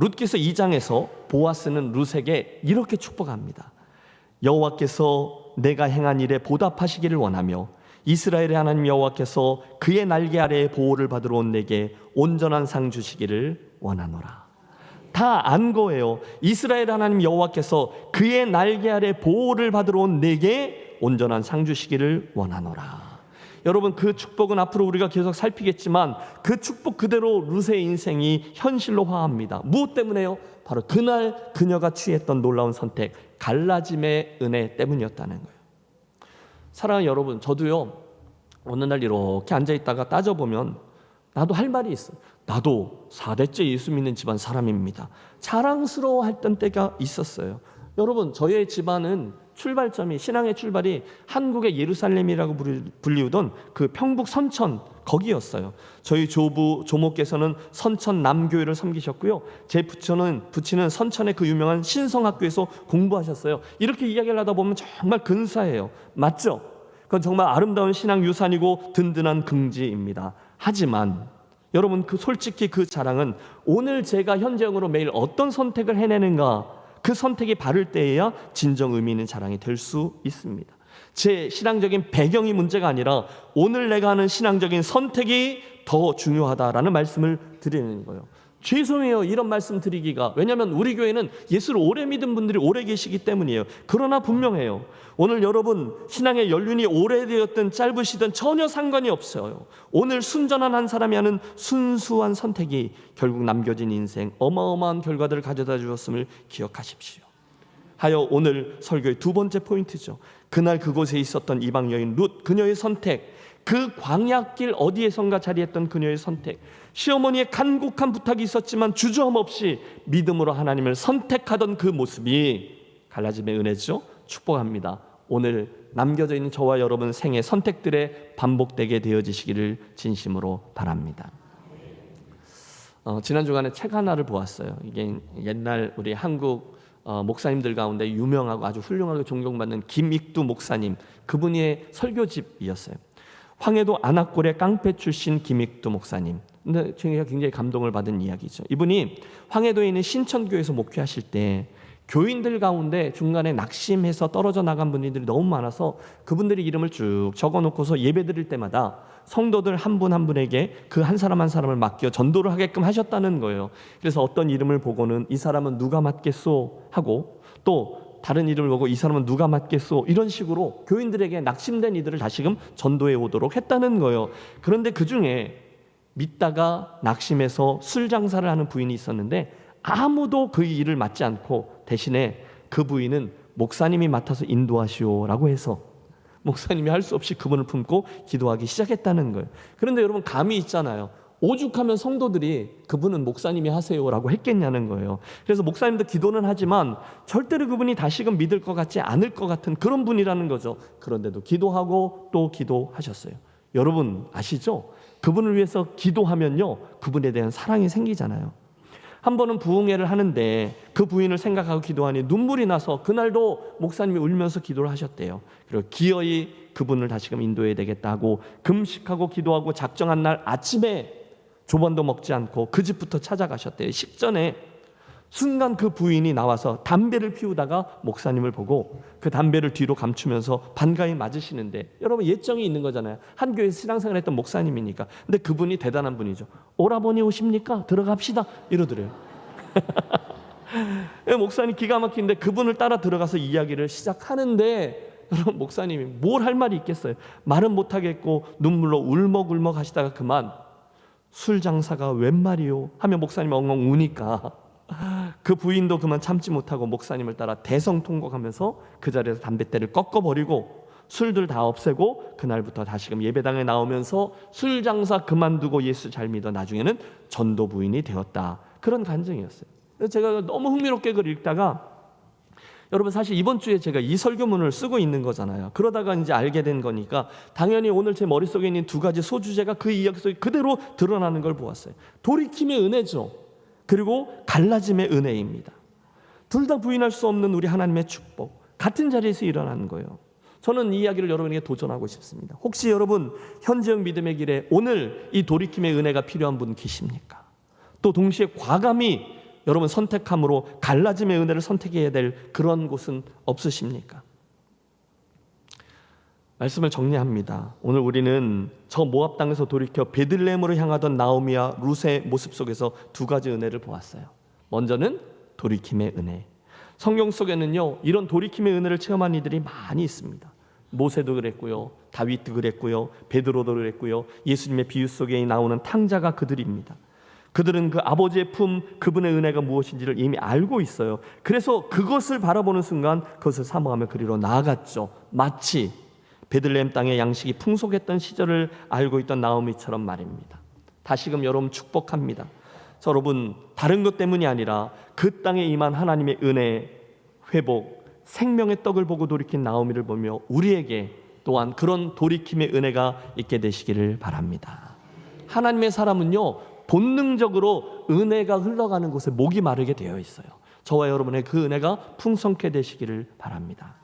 룻기서 2장에서 보아스는 룻에게 이렇게 축복합니다. 여호와께서 내가 행한 일에 보답하시기를 원하며 이스라엘의 하나님 여호와께서 그의 날개 아래에 보호를 받으러 온 내게 온전한 상 주시기를 원하노라. 다 안 거예요. 이스라엘 하나님 여호와께서 그의 날개 아래 보호를 받으러 온 내게 온전한 상 주시기를 원하노라. 여러분, 그 축복은 앞으로 우리가 계속 살피겠지만 그 축복 그대로 룻의 인생이 현실로 화합니다. 무엇 때문에요? 바로 그날 그녀가 취했던 놀라운 선택, 갈라짐의 은혜 때문이었다는 거예요. 사랑하는 여러분, 저도요, 어느 날 이렇게 앉아있다가 따져보면 나도 할 말이 있어요. 나도 4대째 예수 믿는 집안 사람입니다. 자랑스러워했던 때가 있었어요. 여러분, 저의 집안은 출발점이, 신앙의 출발이 한국의 예루살렘이라고 불리우던 그 평북 선천 거기였어요. 저희 조모께서는 선천 남교회를 섬기셨고요. 제 부친은 선천의 그 유명한 신성학교에서 공부하셨어요. 이렇게 이야기를 하다 보면 정말 근사해요. 맞죠? 그건 정말 아름다운 신앙 유산이고 든든한 긍지입니다. 하지만 여러분, 솔직히 그 자랑은 오늘 제가 현재형으로 매일 어떤 선택을 해내는가, 그 선택이 바를 때에야 진정 의미 있는 자랑이 될 수 있습니다. 제 신앙적인 배경이 문제가 아니라 오늘 내가 하는 신앙적인 선택이 더 중요하다라는 말씀을 드리는 거예요. 죄송해요, 이런 말씀 드리기가. 왜냐하면 우리 교회는 예수를 오래 믿은 분들이 오래 계시기 때문이에요. 그러나 분명해요. 오늘 여러분 신앙의 연륜이 오래되었든 짧으시든 전혀 상관이 없어요. 오늘 순전한 한 사람이 하는 순수한 선택이 결국 남겨진 인생 어마어마한 결과들을 가져다 주었음을 기억하십시오. 하여 오늘 설교의 두 번째 포인트죠. 그날 그곳에 있었던 이방 여인 룻, 그녀의 선택, 그 광야길 어디에선가 자리했던 그녀의 선택, 시어머니의 간곡한 부탁이 있었지만 주저함 없이 믿음으로 하나님을 선택하던 그 모습이 갈라짐의 은혜죠. 축복합니다. 오늘 남겨져 있는 저와 여러분 생애 선택들의 반복되게 되어지시기를 진심으로 바랍니다. 지난 주간에 책 하나를 보았어요. 이게 옛날 우리 한국 목사님들 가운데 유명하고 아주 훌륭하게 존경받는 김익두 목사님, 그분의 설교집이었어요. 황해도 안악골의 깡패 출신 김익두 목사님. 근데 제가 굉장히 감동을 받은 이야기죠. 이분이 황해도에 있는 신천교에서 목회하실 때 교인들 가운데 중간에 낙심해서 떨어져 나간 분들이 너무 많아서 그분들의 이름을 쭉 적어놓고서 예배 드릴 때마다 성도들 한 분 한 분에게 그 한 사람 한 사람을 맡겨 전도를 하게끔 하셨다는 거예요. 그래서 어떤 이름을 보고는 이 사람은 누가 맡겠소 하고, 또 다른 이름을 보고 이 사람은 누가 맡겠소, 이런 식으로 교인들에게 낙심된 이들을 다시금 전도해 오도록 했다는 거예요. 그런데 그 중에 믿다가 낙심해서 술 장사를 하는 부인이 있었는데 아무도 그 일을 맡지 않고 대신에 그 부인은 목사님이 맡아서 인도하시오라고 해서 목사님이 할 수 없이 그분을 품고 기도하기 시작했다는 거예요. 그런데 여러분 감이 있잖아요. 오죽하면 성도들이 그분은 목사님이 하세요라고 했겠냐는 거예요. 그래서 목사님도 기도는 하지만 절대로 그분이 다시금 믿을 것 같지 않을 것 같은 그런 분이라는 거죠. 그런데도 기도하고 또 기도하셨어요. 여러분 아시죠? 그분을 위해서 기도하면요, 그분에 대한 사랑이 생기잖아요. 한 번은 부흥회를 하는데 그 부인을 생각하고 기도하니 눈물이 나서 그날도 목사님이 울면서 기도를 하셨대요. 그리고 기어이 그분을 다시금 인도해야 되겠다 하고 금식하고 기도하고 작정한 날 아침에 조번도 먹지 않고 그 집부터 찾아가셨대요. 식전에 순간 그 부인이 나와서 담배를 피우다가 목사님을 보고 그 담배를 뒤로 감추면서 반가이 맞으시는데, 여러분 예정이 있는 거잖아요. 한 교회에서 신앙생활 했던 목사님이니까. 근데 그분이 대단한 분이죠. 오라버니 오십니까? 들어갑시다 이러더래요. 목사님 기가 막히는데 그분을 따라 들어가서 이야기를 시작하는데, 여러분 목사님이 뭘 할 말이 있겠어요. 말은 못하겠고 눈물로 울먹울먹 하시다가 그만 술 장사가 웬 말이요 하며 목사님이 엉엉 우니까 그 부인도 그만 참지 못하고 목사님을 따라 대성통곡하면서 그 자리에서 담뱃대를 꺾어버리고 술들 다 없애고 그날부터 다시금 예배당에 나오면서 술 장사 그만두고 예수 잘 믿어 나중에는 전도 부인이 되었다. 그런 간증이었어요. 그래서 제가 너무 흥미롭게 그걸 읽다가, 여러분 사실 이번 주에 제가 이 설교문을 쓰고 있는 거잖아요. 그러다가 이제 알게 된 거니까 당연히 오늘 제 머릿속에 있는 두 가지 소주제가 그 이야기 속에 그대로 드러나는 걸 보았어요. 돌이킴의 은혜죠. 그리고 갈라짐의 은혜입니다. 둘 다 부인할 수 없는 우리 하나님의 축복, 같은 자리에서 일어나는 거예요. 저는 이 이야기를 여러분에게 도전하고 싶습니다. 혹시 여러분 현재형 믿음의 길에 오늘 이 돌이킴의 은혜가 필요한 분 계십니까? 또 동시에 과감히 여러분 선택함으로 갈라짐의 은혜를 선택해야 될 그런 곳은 없으십니까? 말씀을 정리합니다. 오늘 우리는 저 모압 땅에서 돌이켜 베들레헴으로 향하던 나오미와 룻의 모습 속에서 두 가지 은혜를 보았어요. 먼저는 돌이킴의 은혜. 성경 속에는요, 이런 돌이킴의 은혜를 체험한 이들이 많이 있습니다. 모세도 그랬고요, 다윗도 그랬고요, 베드로도 그랬고요, 예수님의 비유 속에 나오는 탕자가 그들입니다. 그들은 그 아버지의 품, 그분의 은혜가 무엇인지를 이미 알고 있어요. 그래서 그것을 바라보는 순간 그것을 사모하며 그리로 나아갔죠. 마치 베들레헴 땅의 양식이 풍속했던 시절을 알고 있던 나오미처럼 말입니다. 다시금 여러분 축복합니다. 여러분 다른 것 때문이 아니라 그 땅에 임한 하나님의 은혜, 회복, 생명의 떡을 보고 돌이킨 나오미를 보며 우리에게 또한 그런 돌이킴의 은혜가 있게 되시기를 바랍니다. 하나님의 사람은요, 본능적으로 은혜가 흘러가는 곳에 목이 마르게 되어 있어요. 저와 여러분의 그 은혜가 풍성케 되시기를 바랍니다.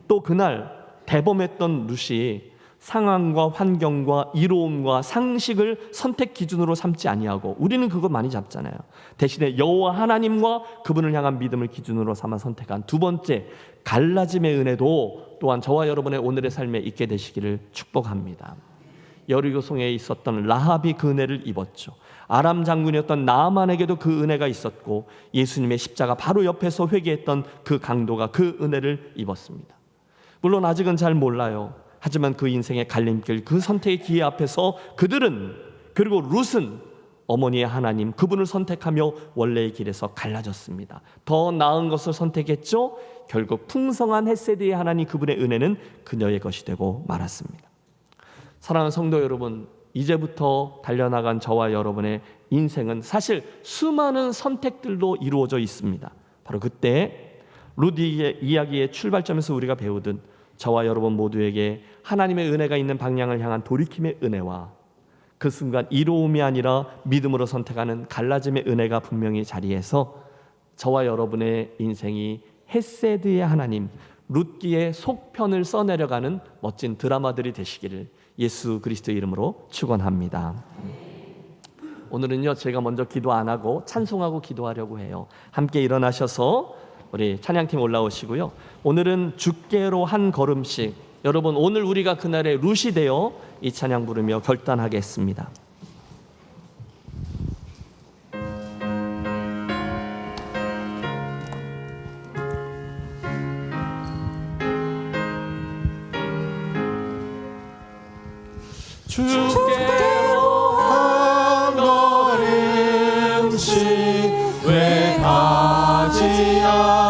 또 그날 대범했던 룻이 상황과 환경과 이로움과 상식을 선택 기준으로 삼지 아니하고, 우리는 그거 많이 잡잖아요. 대신에 여호와 하나님과 그분을 향한 믿음을 기준으로 삼아 선택한 두 번째 갈라짐의 은혜도 또한 저와 여러분의 오늘의 삶에 있게 되시기를 축복합니다. 여리고성에 있었던 라합이 그 은혜를 입었죠. 아람 장군이었던 나아만에게도 그 은혜가 있었고 예수님의 십자가 바로 옆에서 회개했던 그 강도가 그 은혜를 입었습니다. 물론 아직은 잘 몰라요. 하지만 그 인생의 갈림길, 그 선택의 기회 앞에서 그들은, 그리고 룻은 어머니의 하나님 그분을 선택하며 원래의 길에서 갈라졌습니다. 더 나은 것을 선택했죠. 결국 풍성한 헷세드의 하나님 그분의 은혜는 그녀의 것이 되고 말았습니다. 사랑하는 성도 여러분, 이제부터 달려나간 저와 여러분의 인생은 사실 수많은 선택들로 이루어져 있습니다. 바로 그때 룻 이야기의 출발점에서 우리가 배우듯 저와 여러분 모두에게 하나님의 은혜가 있는 방향을 향한 돌이킴의 은혜와 그 순간 이로움이 아니라 믿음으로 선택하는 갈라짐의 은혜가 분명히 자리해서 저와 여러분의 인생이 헷세드의 하나님, 룻기의 속편을 써내려가는 멋진 드라마들이 되시기를 예수 그리스도의 이름으로 축원합니다. 오늘은요, 제가 먼저 기도 안 하고 찬송하고 기도하려고 해요. 함께 일어나셔서 우리 찬양팀 올라오시고요. 오늘은 주께로 한 걸음씩, 여러분 오늘 우리가 그날의 룻이 되어 이 찬양 부르며 결단하겠습니다. 주께로 한 걸음씩 왜 가지 않느냐.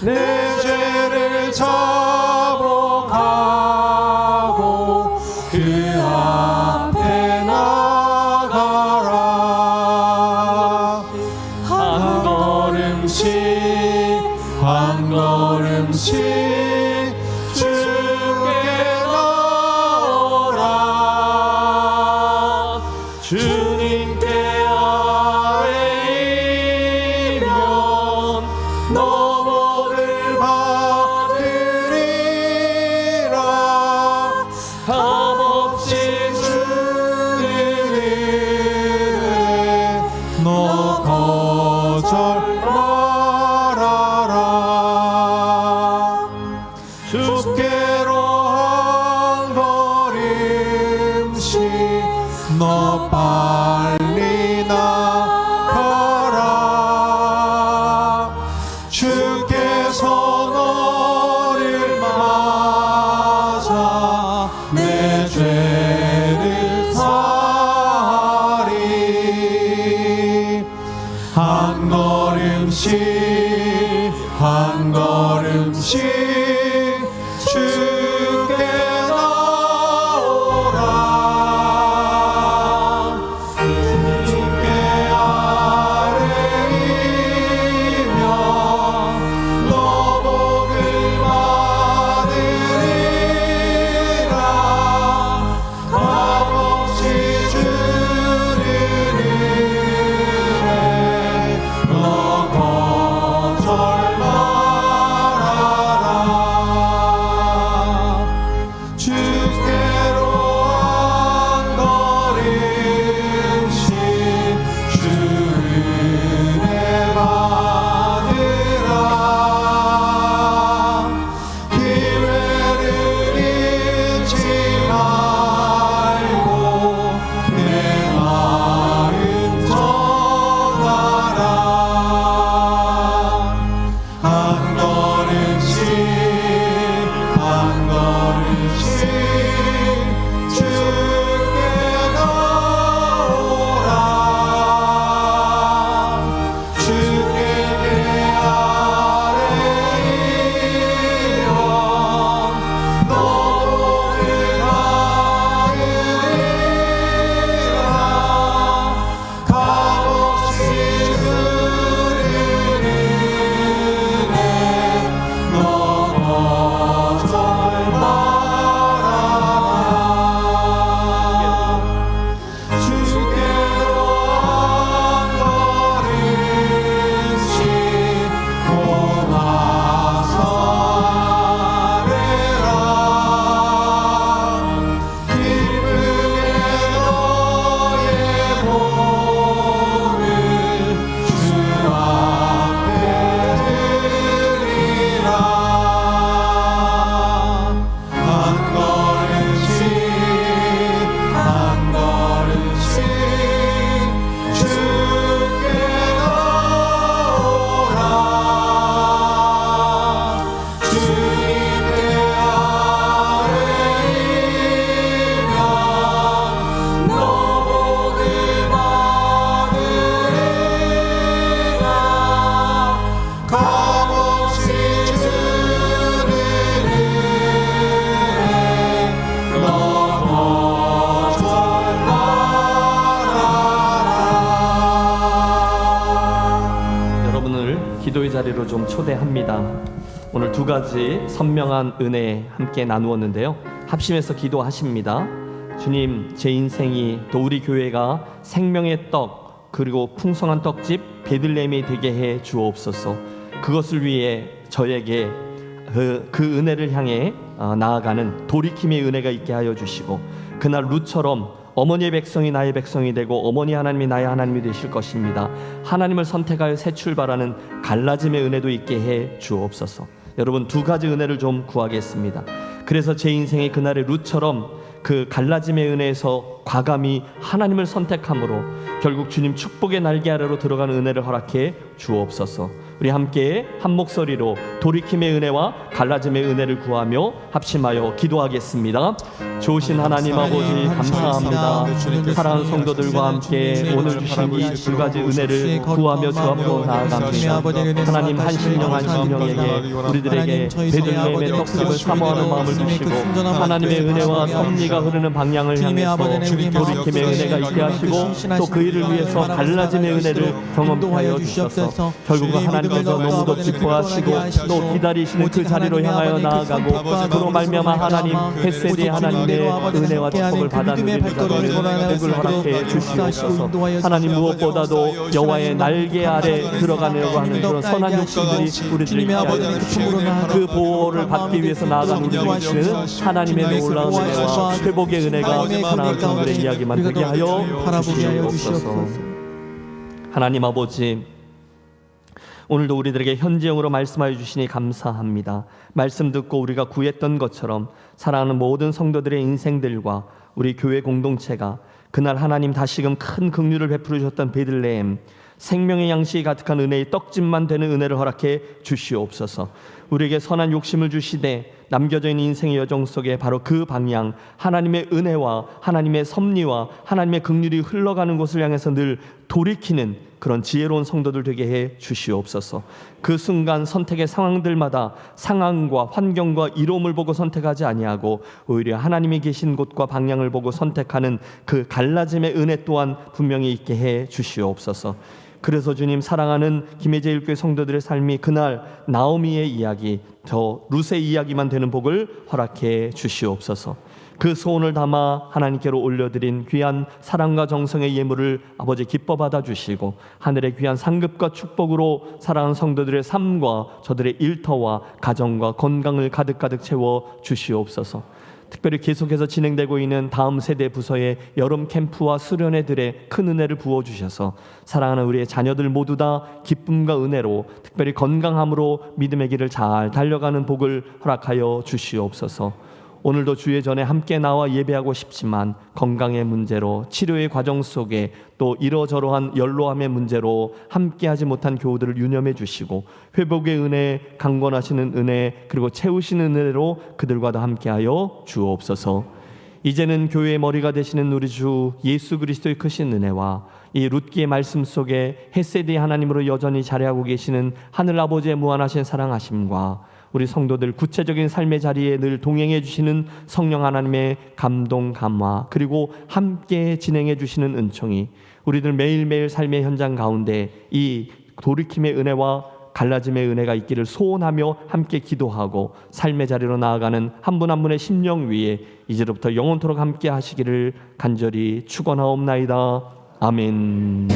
내 죄를 자복하고 그 앞에 나가라. 한 걸음씩 한 걸음씩 주님께 아뢰이면 너를 받으리라. 값없이 주는 은혜 너 거절 말아라. 주께로 한 걸음씩 너 빨리 나가라. 주께서 너를 맞아 내 죄를 사하리. 한 걸음씩 한 걸음씩 주께 너 기도의 자리로 좀 초대합니다. 오늘 두 가지 선명한 은혜 함께 나누었는데요. 합심해서 기도하십니다. 주님, 제 인생이 또 우리 교회가 생명의 떡 그리고 풍성한 떡집 베들레헴이 되게 해 주옵소서. 그것을 위해 저에게 그 은혜를 향해 나아가는 돌이킴의 은혜가 있게 하여 주시고, 그날 룻처럼 어머니의 백성이 나의 백성이 되고 어머니 하나님이 나의 하나님이 되실 것입니다. 하나님을 선택하여 새 출발하는 갈라짐의 은혜도 있게 해 주옵소서. 여러분, 두 가지 은혜를 좀 구하겠습니다. 그래서 제 인생의 그날의 룻처럼 그 갈라짐의 은혜에서 과감히 하나님을 선택함으로 결국 주님 축복의 날개 아래로 들어가는 은혜를 허락해 주옵소서. 우리 함께 한 목소리로 돌이킴의 은혜와 갈라짐의 은혜를 구하며 합심하여 기도하겠습니다. 좋으신 하나님 아버지, 감사합니다. 사랑하는 성도들과 함께 오늘 주신 이 두 가지 은혜를 구하며 주 앞으로 나아갑니다. 하나님, 한심령에게 우리들에게 베들레헴의 떡집을 사모하는 마음을 주시고 하나님의 은혜와 섭리가 흐르는 방향을 향해서 돌이킴의 은혜가 있게 하시고 또 그 일을 위해서 갈라짐의 은혜를 경험케 하여 주셔서 결국은 하나님께서 너무도 기뻐하시고 또 기다리시는 그 자리로 향하여 나아가고, 그로 말미암아 하나님 헤세드의 하나님의 은혜와 축복을 받아 누리는 자들을 복을 허락해 주시옵소서. 하나님, 무엇보다도 여호와의 날개 아래 들어가려고 하는 그런 선한 욕심들이 우리들에게 있게 하여 주시고, 그 보호를 받기 위해서 나아가는 우리들에게 주시는 하나님의 놀라운 은혜와 회복의 은혜가 하나님 성들의 이야기만 되게 하여 주시옵소서. 하나님 아버지, 오늘도 우리들에게 현지형으로 말씀하여 주시니 감사합니다. 말씀 듣고 우리가 구했던 것처럼 사랑하는 모든 성도들의 인생들과 우리 교회 공동체가 그날 하나님 다시금 큰 긍휼을 베풀어 주셨던 베들레헴, 생명의 양식이 가득한 은혜의 떡집만 되는 은혜를 허락해 주시옵소서. 우리에게 선한 욕심을 주시되 남겨져 있는 인생의 여정 속에 바로 그 방향, 하나님의 은혜와 하나님의 섭리와 하나님의 긍휼이 흘러가는 곳을 향해서 늘 돌이키는 그런 지혜로운 성도들 되게 해 주시옵소서. 그 순간 선택의 상황들마다 상황과 환경과 이로움을 보고 선택하지 아니하고 오히려 하나님이 계신 곳과 방향을 보고 선택하는 그 갈라짐의 은혜 또한 분명히 있게 해 주시옵소서. 그래서 주님, 사랑하는 김혜재 일교회 성도들의 삶이 그날 나오미의 이야기, 저 룻의 이야기만 되는 복을 허락해 주시옵소서. 그 소원을 담아 하나님께로 올려드린 귀한 사랑과 정성의 예물을 아버지 기뻐 받아주시고 하늘의 귀한 상급과 축복으로 사랑하는 성도들의 삶과 저들의 일터와 가정과 건강을 가득가득 채워 주시옵소서. 특별히 계속해서 진행되고 있는 다음 세대 부서의 여름 캠프와 수련회들의 큰 은혜를 부어주셔서 사랑하는 우리의 자녀들 모두 다 기쁨과 은혜로 특별히 건강함으로 믿음의 길을 잘 달려가는 복을 허락하여 주시옵소서. 오늘도 주의 전에 함께 나와 예배하고 싶지만 건강의 문제로 치료의 과정 속에 또 이러저러한 연로함의 문제로 함께하지 못한 교우들을 유념해 주시고 회복의 은혜, 강건하시는 은혜, 그리고 채우시는 은혜로 그들과도 함께하여 주옵소서. 이제는 교회의 머리가 되시는 우리 주 예수 그리스도의 크신 은혜와 이 룻기의 말씀 속에 헤세드의 하나님으로 여전히 자리하고 계시는 하늘 아버지의 무한하신 사랑하심과 우리 성도들 구체적인 삶의 자리에 늘 동행해 주시는 성령 하나님의 감동, 감화, 그리고 함께 진행해 주시는 은총이 우리들 매일매일 삶의 현장 가운데 이 돌이킴의 은혜와 갈라짐의 은혜가 있기를 소원하며 함께 기도하고 삶의 자리로 나아가는 한 분 한 분의 심령 위에 이제로부터 영원토록 함께 하시기를 간절히 축원하옵나이다. 아멘.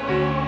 네.